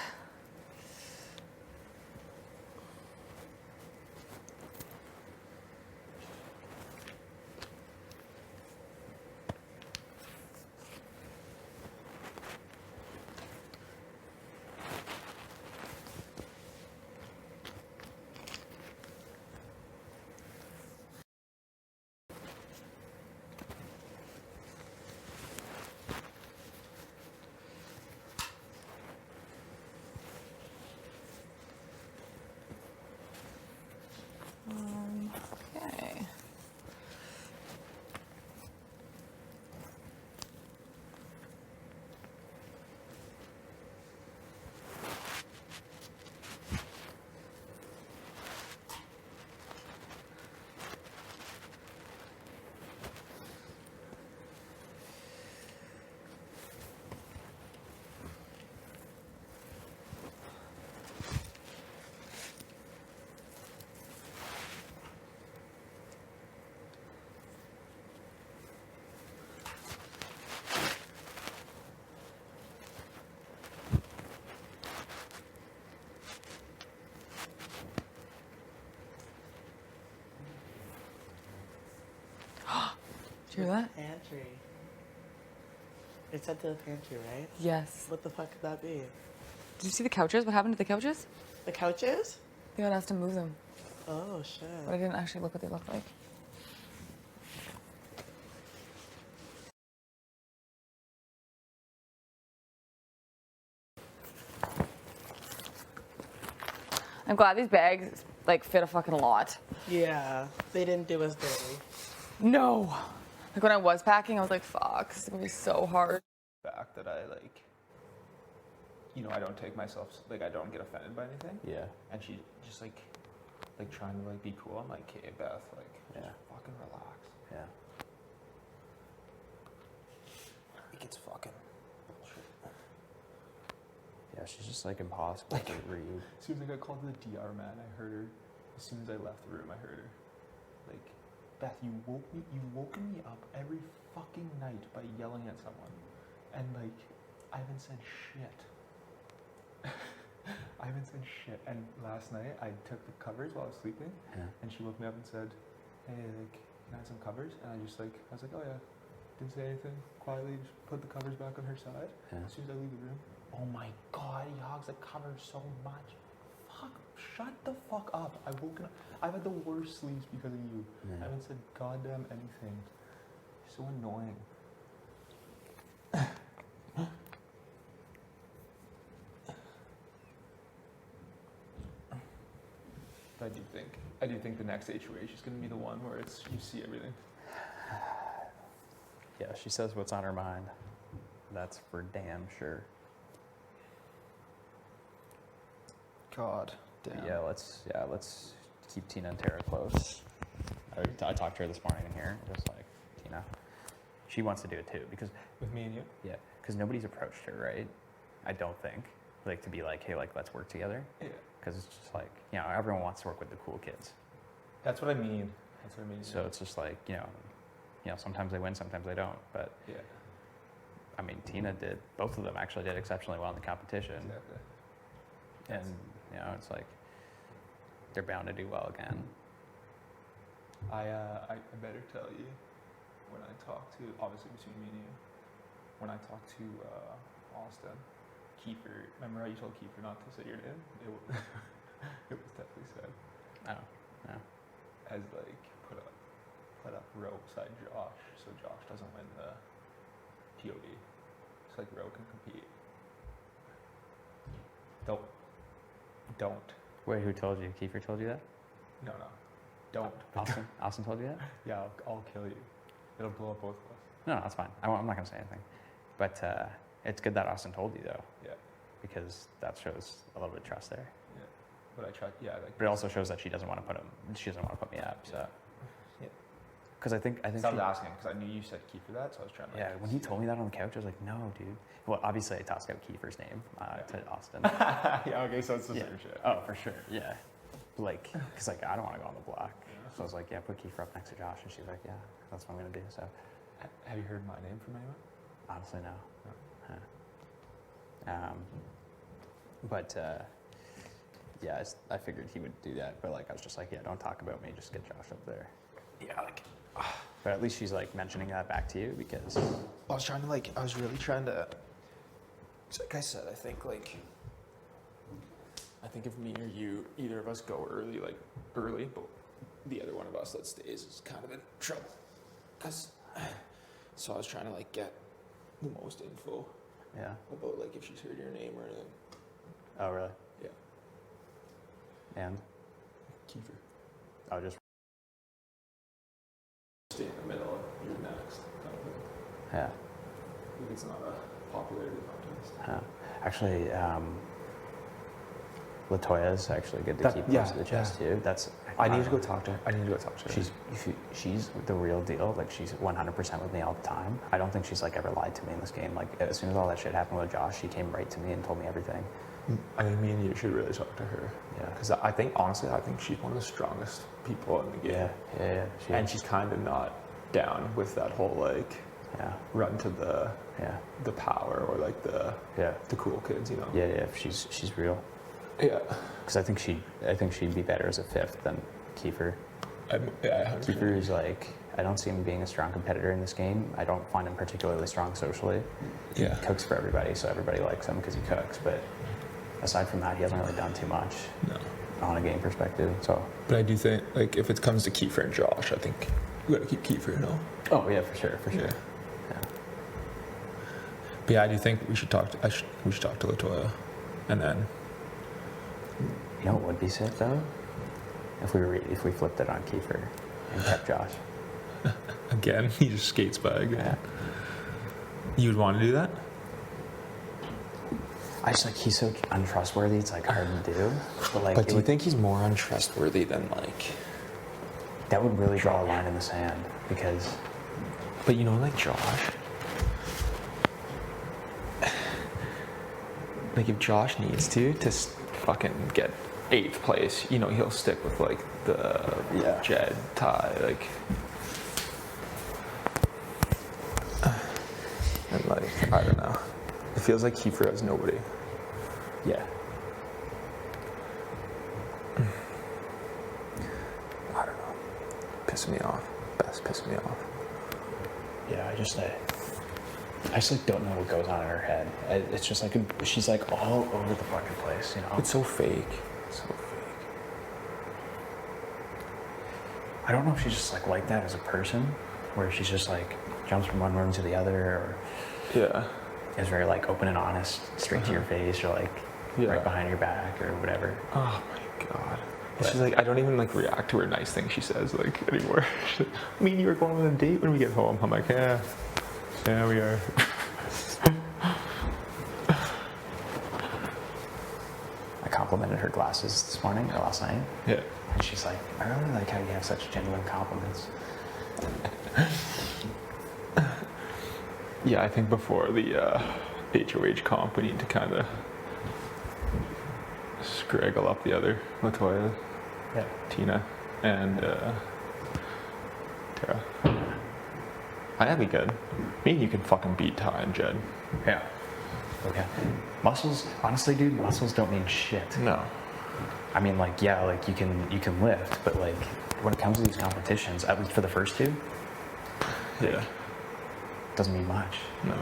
Hear that? Pantry. It's at the pantry, right? Yes. What the fuck could that be? Did you see the couches? What happened to the couches? The couches? They got asked to move them, Oh shit. but I didn't actually look what they looked like. I'm glad these bags like fit a fucking lot. Yeah, they didn't do us dirty. No. Like when I was packing, I was like, fuck, this is gonna be so hard. Fact that I like, you know, I don't take myself, like I don't get offended by anything. Yeah. And she just like trying to like be cool. I'm like, okay, Beth, like, Yeah. just fucking relax. Yeah. Like it's fucking bullshit. Yeah, she's just like impossible to read. As soon as I got called to the DR, man, I heard her. As soon as I left the room, I heard her. Like, Beth, you've woken me up every fucking night by yelling at someone. And like, I haven't said shit. I haven't said shit. And last night, I took the covers while I was sleeping. Yeah. And she woke me up and said, hey, like, can I have some covers? And I was like, oh yeah. Didn't say anything. Quietly just put the covers back on her side. Yeah. As soon as I leave the room, oh my god, he hogs the covers so much. Fuck, shut the fuck up. I've woken up. I've had the worst sleeps because of you. Yeah. I haven't said goddamn anything. You're so annoying. But I do think the next HOH is going to be the one where it's you see everything. Yeah, she says what's on her mind. That's for damn sure. God But damn. yeah, let's keep Tina and Tara close. I talked to her this morning in here, just like, Tina, she wants to do it too, because With me and you? yeah, because nobody's approached her, right? I don't think, like, to be like, hey, like, let's work together. Yeah. Because it's just like, you know, everyone wants to work with the cool kids. That's what I mean. That's what I mean. So it's just like, you know, sometimes they win, sometimes they don't. But yeah. I mean, both of them actually did exceptionally well in the competition. Exactly. And, you know, it's like, they're bound to do well again. I better tell you, when I talk to, obviously between me and you, when I talk to Austin, Kiefer, remember how you told Kiefer not to say your name? It was definitely said. Oh, yeah. As like, put up Roe beside Josh, so Josh doesn't win the POD. So like Roe can compete. Don't. Wait, who told you? Kiefer told you that? No. Don't. Austin told you that? Yeah, I'll kill you. It'll blow up both of us. No, that's fine. I'm not going to say anything. But it's good that Austin told you, though. Yeah. Because that shows a little bit of trust there. Yeah. But I tried, yeah. Like, But it also shows that she doesn't want to put me up, so. Yeah. Because I think I was asking, because I knew you said Kiefer that, so I was trying to. yeah, when he told me that on the couch, I was like, no, dude. Well, obviously I tossed out Kiefer's name to Austin. yeah, okay, so it's the same shit. Oh, for sure, yeah. Like, because like, I don't want to go on the block. So I was like, yeah, put Kiefer up next to Josh. And she's like, yeah, that's what I'm going to do, so. Have you heard my name from anyone? Honestly, no. No. But yeah, I figured he would do that, but like I was just like, yeah, don't talk about me, just get Josh up there. Yeah, like. But at least she's like mentioning that back to you because I was really trying to. Like I said, I think if me or you, either of us go early, but the other one of us that stays is kind of in trouble. So I was trying to like get the most info. Yeah. About like if she's heard your name or anything. Oh really? Yeah. And Kiefer. I'll just Stay in the middle. You're next. Kind of thing. yeah. Like it's not a popularity contest. Actually, Latoya's actually good to keep close to the chest too. That's I need to go talk to her. She's the real deal. Like she's 100% with me all the time. I don't think she's like ever lied to me in this game. Like as soon as all that shit happened with Josh, she came right to me and told me everything. I think me and you should really talk to her. Yeah. Because I think honestly, she's one of the strongest people in the game. Yeah. And she's kind of not down with that whole like run to the power or like the cool kids, you know. Yeah. She's real. Yeah. Because I think she'd be better as a fifth than Kiefer. Yeah, Kiefer is like, I don't see him being a strong competitor in this game. I don't find him particularly strong socially. Yeah. He cooks for everybody, so everybody likes him because he cooks. But aside from that, he hasn't really done too much on a game perspective. So. But I do think, like, if it comes to Kiefer and Josh, I think we gotta keep Kiefer, no? Oh yeah, for sure. Yeah. Yeah. But yeah, I do think we should talk to Latoya, and then. You know what would be sick though? If we flipped it on Kiefer and kept Josh. Again, he just skates by again. Yeah. You would want to do that? I just like he's so untrustworthy. It's like hard to do. But like, But do you think he's more untrustworthy than like? That would really draw a line in the sand because. But you know, like Josh. Like if Josh needs to fucking get 8th place, you know, he'll stick with like the Jed, Ty, like. And like, I don't know. It feels like Kiefer has nobody. Yeah. I don't know. Piss me off. Best piss me off. Yeah, I just like don't know what goes on in her head. It's just like she's like all over the fucking place, you know. It's so fake. So fake. I don't know if she's just like that as a person, where she's just like jumps from one room to the other, or is very like open and honest, straight to your face, or like right behind your back, or whatever. Oh my god. She's like, I don't even like react to her nice things she says like anymore. She's like, I mean, you were going on a date when we get home. I'm like, yeah, we are. I complimented her glasses this morning or last night. Yeah. And she's like, I really like how you have such genuine compliments. Yeah, I think before the HOH comp, we need to kind of scraggle up the other Latoya, Tina, and Tara. That'd be good. Me and you can fucking beat Ty and Jed. Yeah. Okay. Muscles, honestly, dude, muscles don't mean shit. No. I mean, like, yeah, like you can lift, but like when it comes to these competitions, at least for the first two, doesn't mean much. No.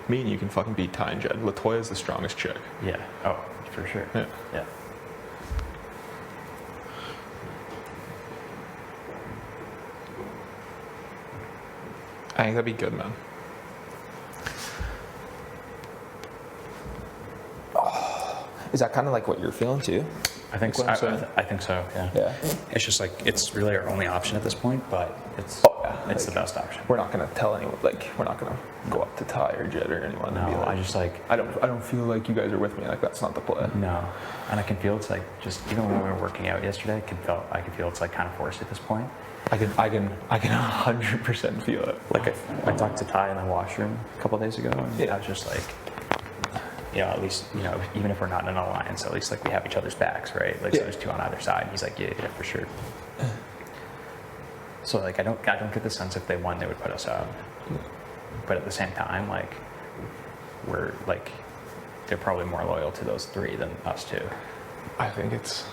Me and you can fucking beat Ty and Jed. Latoya's the strongest chick. Yeah. Oh, for sure. Yeah. Yeah. I think that'd be good, man. Oh, is that kind of like what you're feeling too? I think so. I think so. Yeah. Yeah. It's just like it's really our only option at this point, but it's it's the best option. We're not gonna tell anyone. Like we're not gonna go up to Ty or Jed or anyone. No, and be like, I just like I don't feel like you guys are with me. Like that's not the play. No, and I can feel it's like just even when we were working out yesterday, I can feel it's like kind of forced at this point. I can 100% feel it. Like I talked to Ty in the washroom a couple of days ago, and I was just like, you know, at least, you know, even if we're not in an alliance, at least like we have each other's backs, right? Like so there's two on either side. And he's like, yeah, for sure. So like I don't get the sense if they won they would put us out, but at the same time, like we're like they're probably more loyal to those three than us two. I think it's.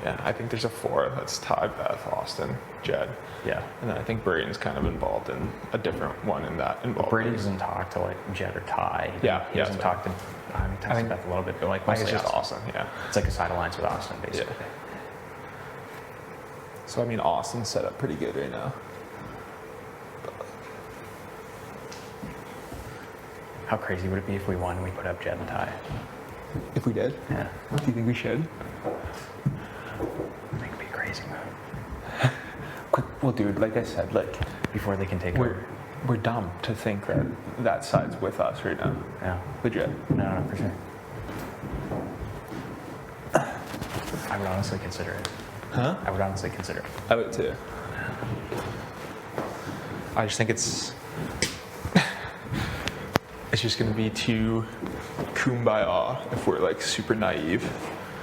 Yeah, I think there's a 4 that's Ty, Beth, Austin, Jed. Yeah. And then I think Braden's kind of involved in a different one in that involved. Brady doesn't talk to like Jed or Ty. He doesn't talk to talks to Beth a little bit, but like mostly it's just Austin. Yeah. It's like a side alliance with Austin, basically. Yeah. So I mean, Austin's set up pretty good right now. How crazy would it be if we won and we put up Jed and Ty? If we did? Yeah. Do you think we should? I think it'd be a crazy move. Well, dude, like I said, like before they can take over. We're dumb to think that that side's with us right now. Yeah. Legit. No, for sure. I would honestly consider it. Huh? I would honestly consider it. I would too. I just think it's just gonna be too kumbaya if we're like super naive.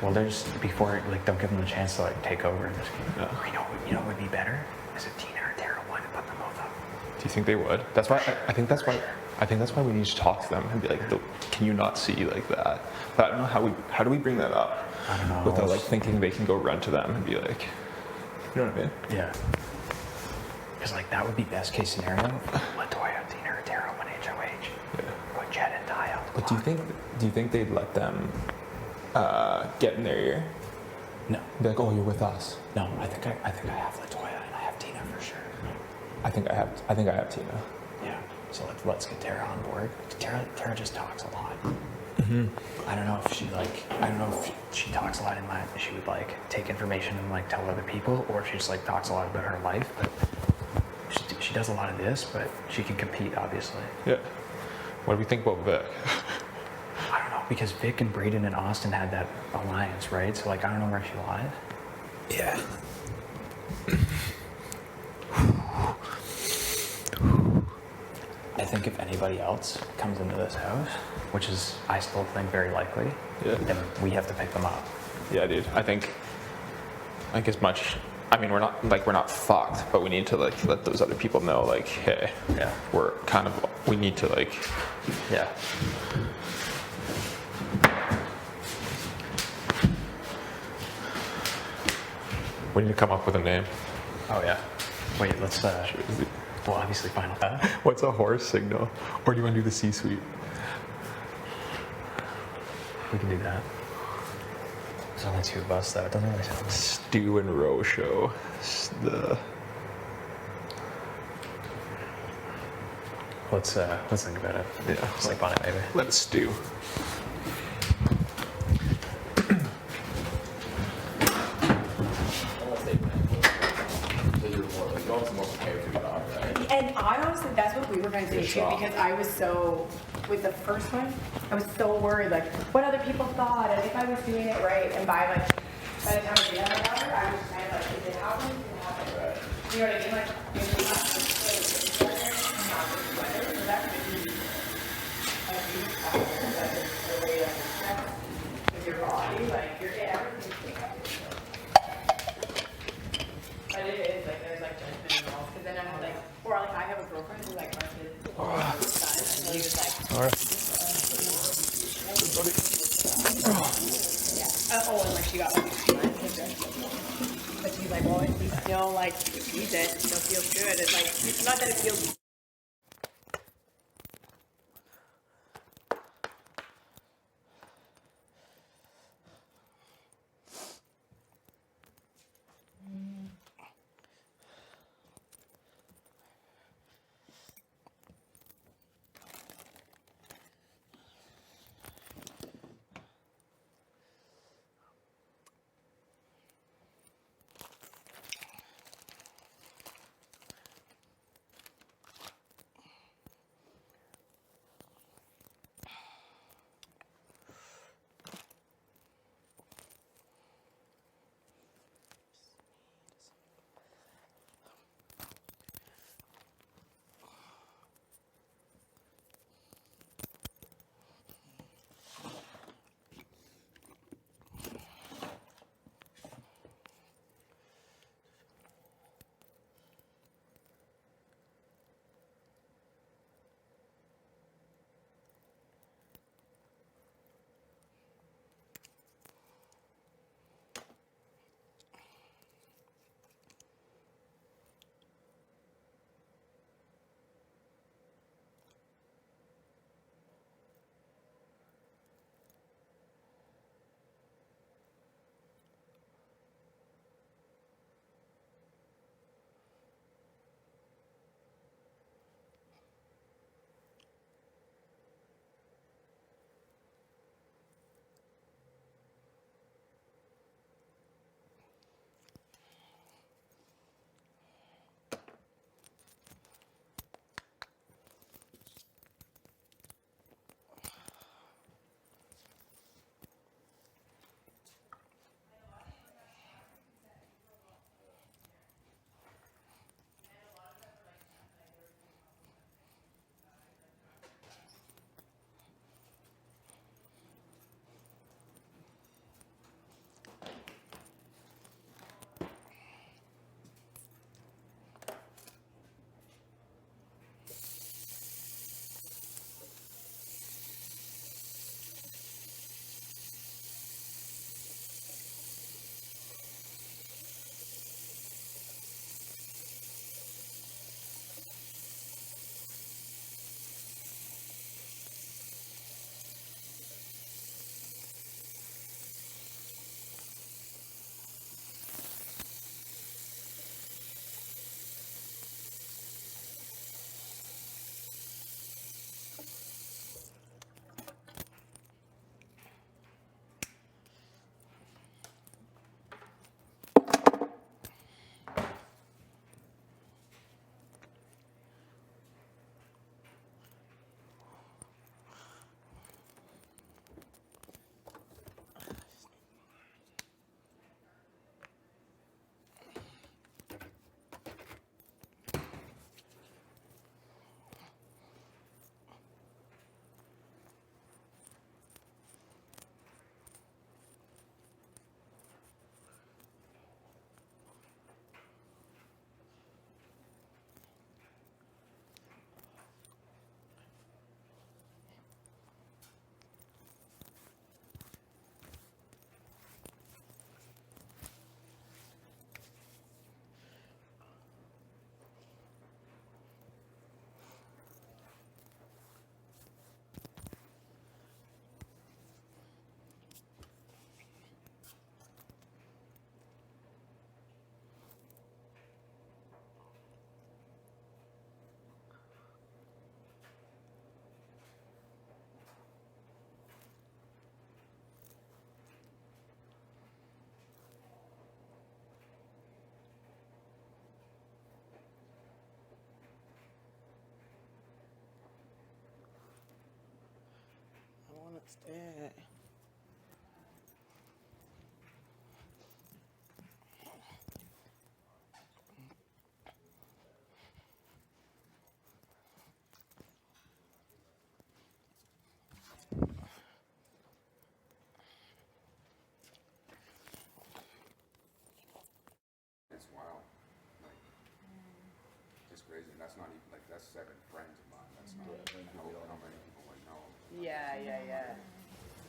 Well, there's before like don't give them the chance to like take over this game. Yeah. You know what would be better is if Tina or Tara won and put them both up. Do you think they would? That's why I think that's why we need to talk to them and be like, can you not see like that? But I don't know how do we bring that up? I don't know. Without like thinking they can go run to them and be like, you know what I mean? Yeah. Because like that would be best case scenario. Latoya, Tina, or Tara won HOH. Put Jed and Ty out. But do you think they'd let them get in their ear? No. Be like, oh, you're with us. No, I think I have Latoya and I have Tina for sure. I think I have Tina. Yeah. So let's get Tara on board. Tara just talks a lot. Mm-hmm. I don't know if she talks a lot in that she would like take information and like tell other people, or if she just like talks a lot about her life. But she does a lot of this, but she can compete, obviously. Yeah. What do we think about Vic? I don't know, because Vic and Braden and Austin had that alliance, right? So like I don't know where she lies. Yeah. I think if anybody else comes into this house, which is I still think very likely, then we have to pick them up. Yeah, dude. I think as much. I mean, we're not fucked, but we need to like let those other people know, like, hey, we need to like, yeah. We need to come up with a name. Oh yeah. Wait, let's. Well, obviously, final. What's a horse signal? Or do you want to do the C-suite? We can do that. There's only two of us, though. It doesn't really sound. Stu and Roe show. Let's think about it. Yeah. Sleep on it, maybe. Let it stew. And I honestly, that's what we were going to do too, because I was so, with the first one, I was so worried, like, what other people thought, and if I was doing it right, and by the time I did have my daughter, I was kind of like, if it happens, it happens. Right. You know what I mean? Like, if we have to put it together, so that could be a huge factor, like, the way that it affects with your body, like, everything's connected. But it is, like, there's, like, judgment involved, because then I'm like, or like, I have a girlfriend who's like, my kid, son, and he was like, all right. yeah. Oh, and like, she got like, but she's like, well, he still like sees it, it still feels good. It's like, not that it feels. that? It's wild. Like, it's crazy. And that's not even, like, that's 7 friends of mine. That's not, I know how many people I know. Yeah.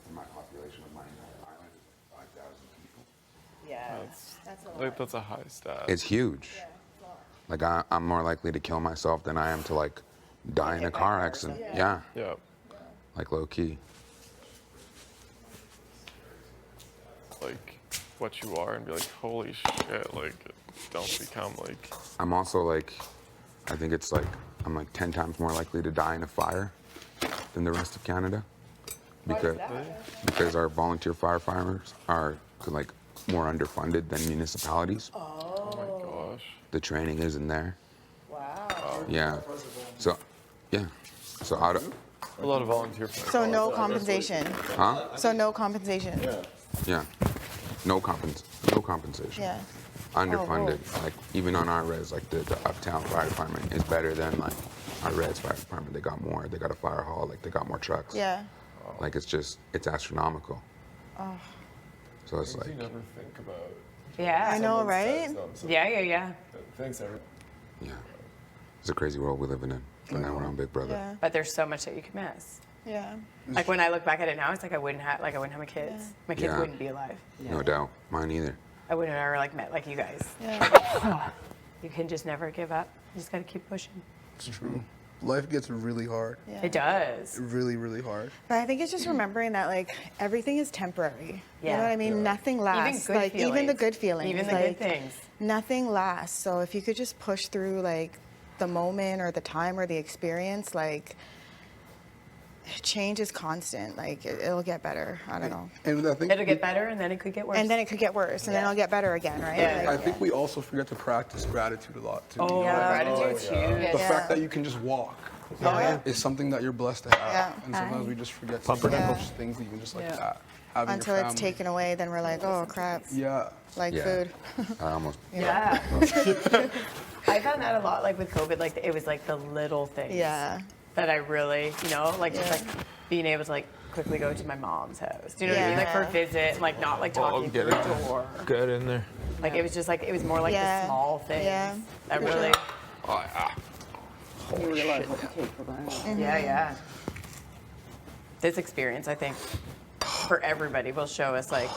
And my population of my entire island is like 5,000 people. Yeah. That's a lot. That's a high stat. It's huge. Like, I'm more likely to kill myself than I am to, like, die in a car accident. Yeah. Like, low key. Like, what you are and be like, holy shit, like, don't become like... I'm also, like, I think it's, like, I'm, like, 10 times more likely to die in a fire than the rest of Canada. Because our volunteer firefighters are, like, more underfunded than municipalities. Oh my gosh. The training isn't there. Wow. Yeah. So, yeah. So out of... A lot of volunteer firefighters. So no compensation. Huh? So no compensation. Yeah. No compensation. Yeah. Underfunded. Like, even on our res, like, the uptown fire department is better than, like, our res fire department. They got more. They got a fire hall. Like, they got more trucks. Yeah. Like, it's just, it's astronomical. Oh. So it's like... You never think about... Yeah. I know, right? Yeah. Thanks, everyone. Yeah. It's a crazy world we're living in. And now we're on Big Brother. Yeah. But there's so much that you can miss. Yeah. Like when I look back at it now, it's like I wouldn't have my kids. My kids Yeah. wouldn't be alive. No doubt. Mine either. I wouldn't have ever like met like you guys. Yeah. You can just never give up. You just gotta keep pushing. It's true. Life gets really hard. Yeah. It does. Really, really hard. But I think it's just remembering that like everything is temporary. You Yeah. know what I mean? Nothing lasts. good like even the feelings. good feelings. Even the like, good things. Nothing lasts. So if you could just push through like the moment or the time or the experience, like change is constant. Like it'll get better. I don't know. And I think It'll get better and then it could get worse. And then it could get worse, and then it'll get better again, right? Yeah. Like, I think we also forget to practice gratitude a lot too. Oh, yeah. Gratitude's huge. The fact that you can just walk is something that you're blessed to have. Yeah. And sometimes we just forget to Pumpernickel. push things even just like Yeah. that. Having until your it's family. taken away, then we're like, oh crap. Yeah. Like Yeah. food. I almost... Yeah. I found that a lot, like with COVID, like it was like the little things. Yeah. That I really, like just Yeah. like being able to like quickly go to my mom's house. Do you know what I mean? Like for a Yeah. visit, and, like not like talking through a door. Get in there. Like it was just like it was more like Yeah. the small things. Yeah. That For really. sure. You realize what you take for granted. Yeah. This experience, I think, for everybody will show us like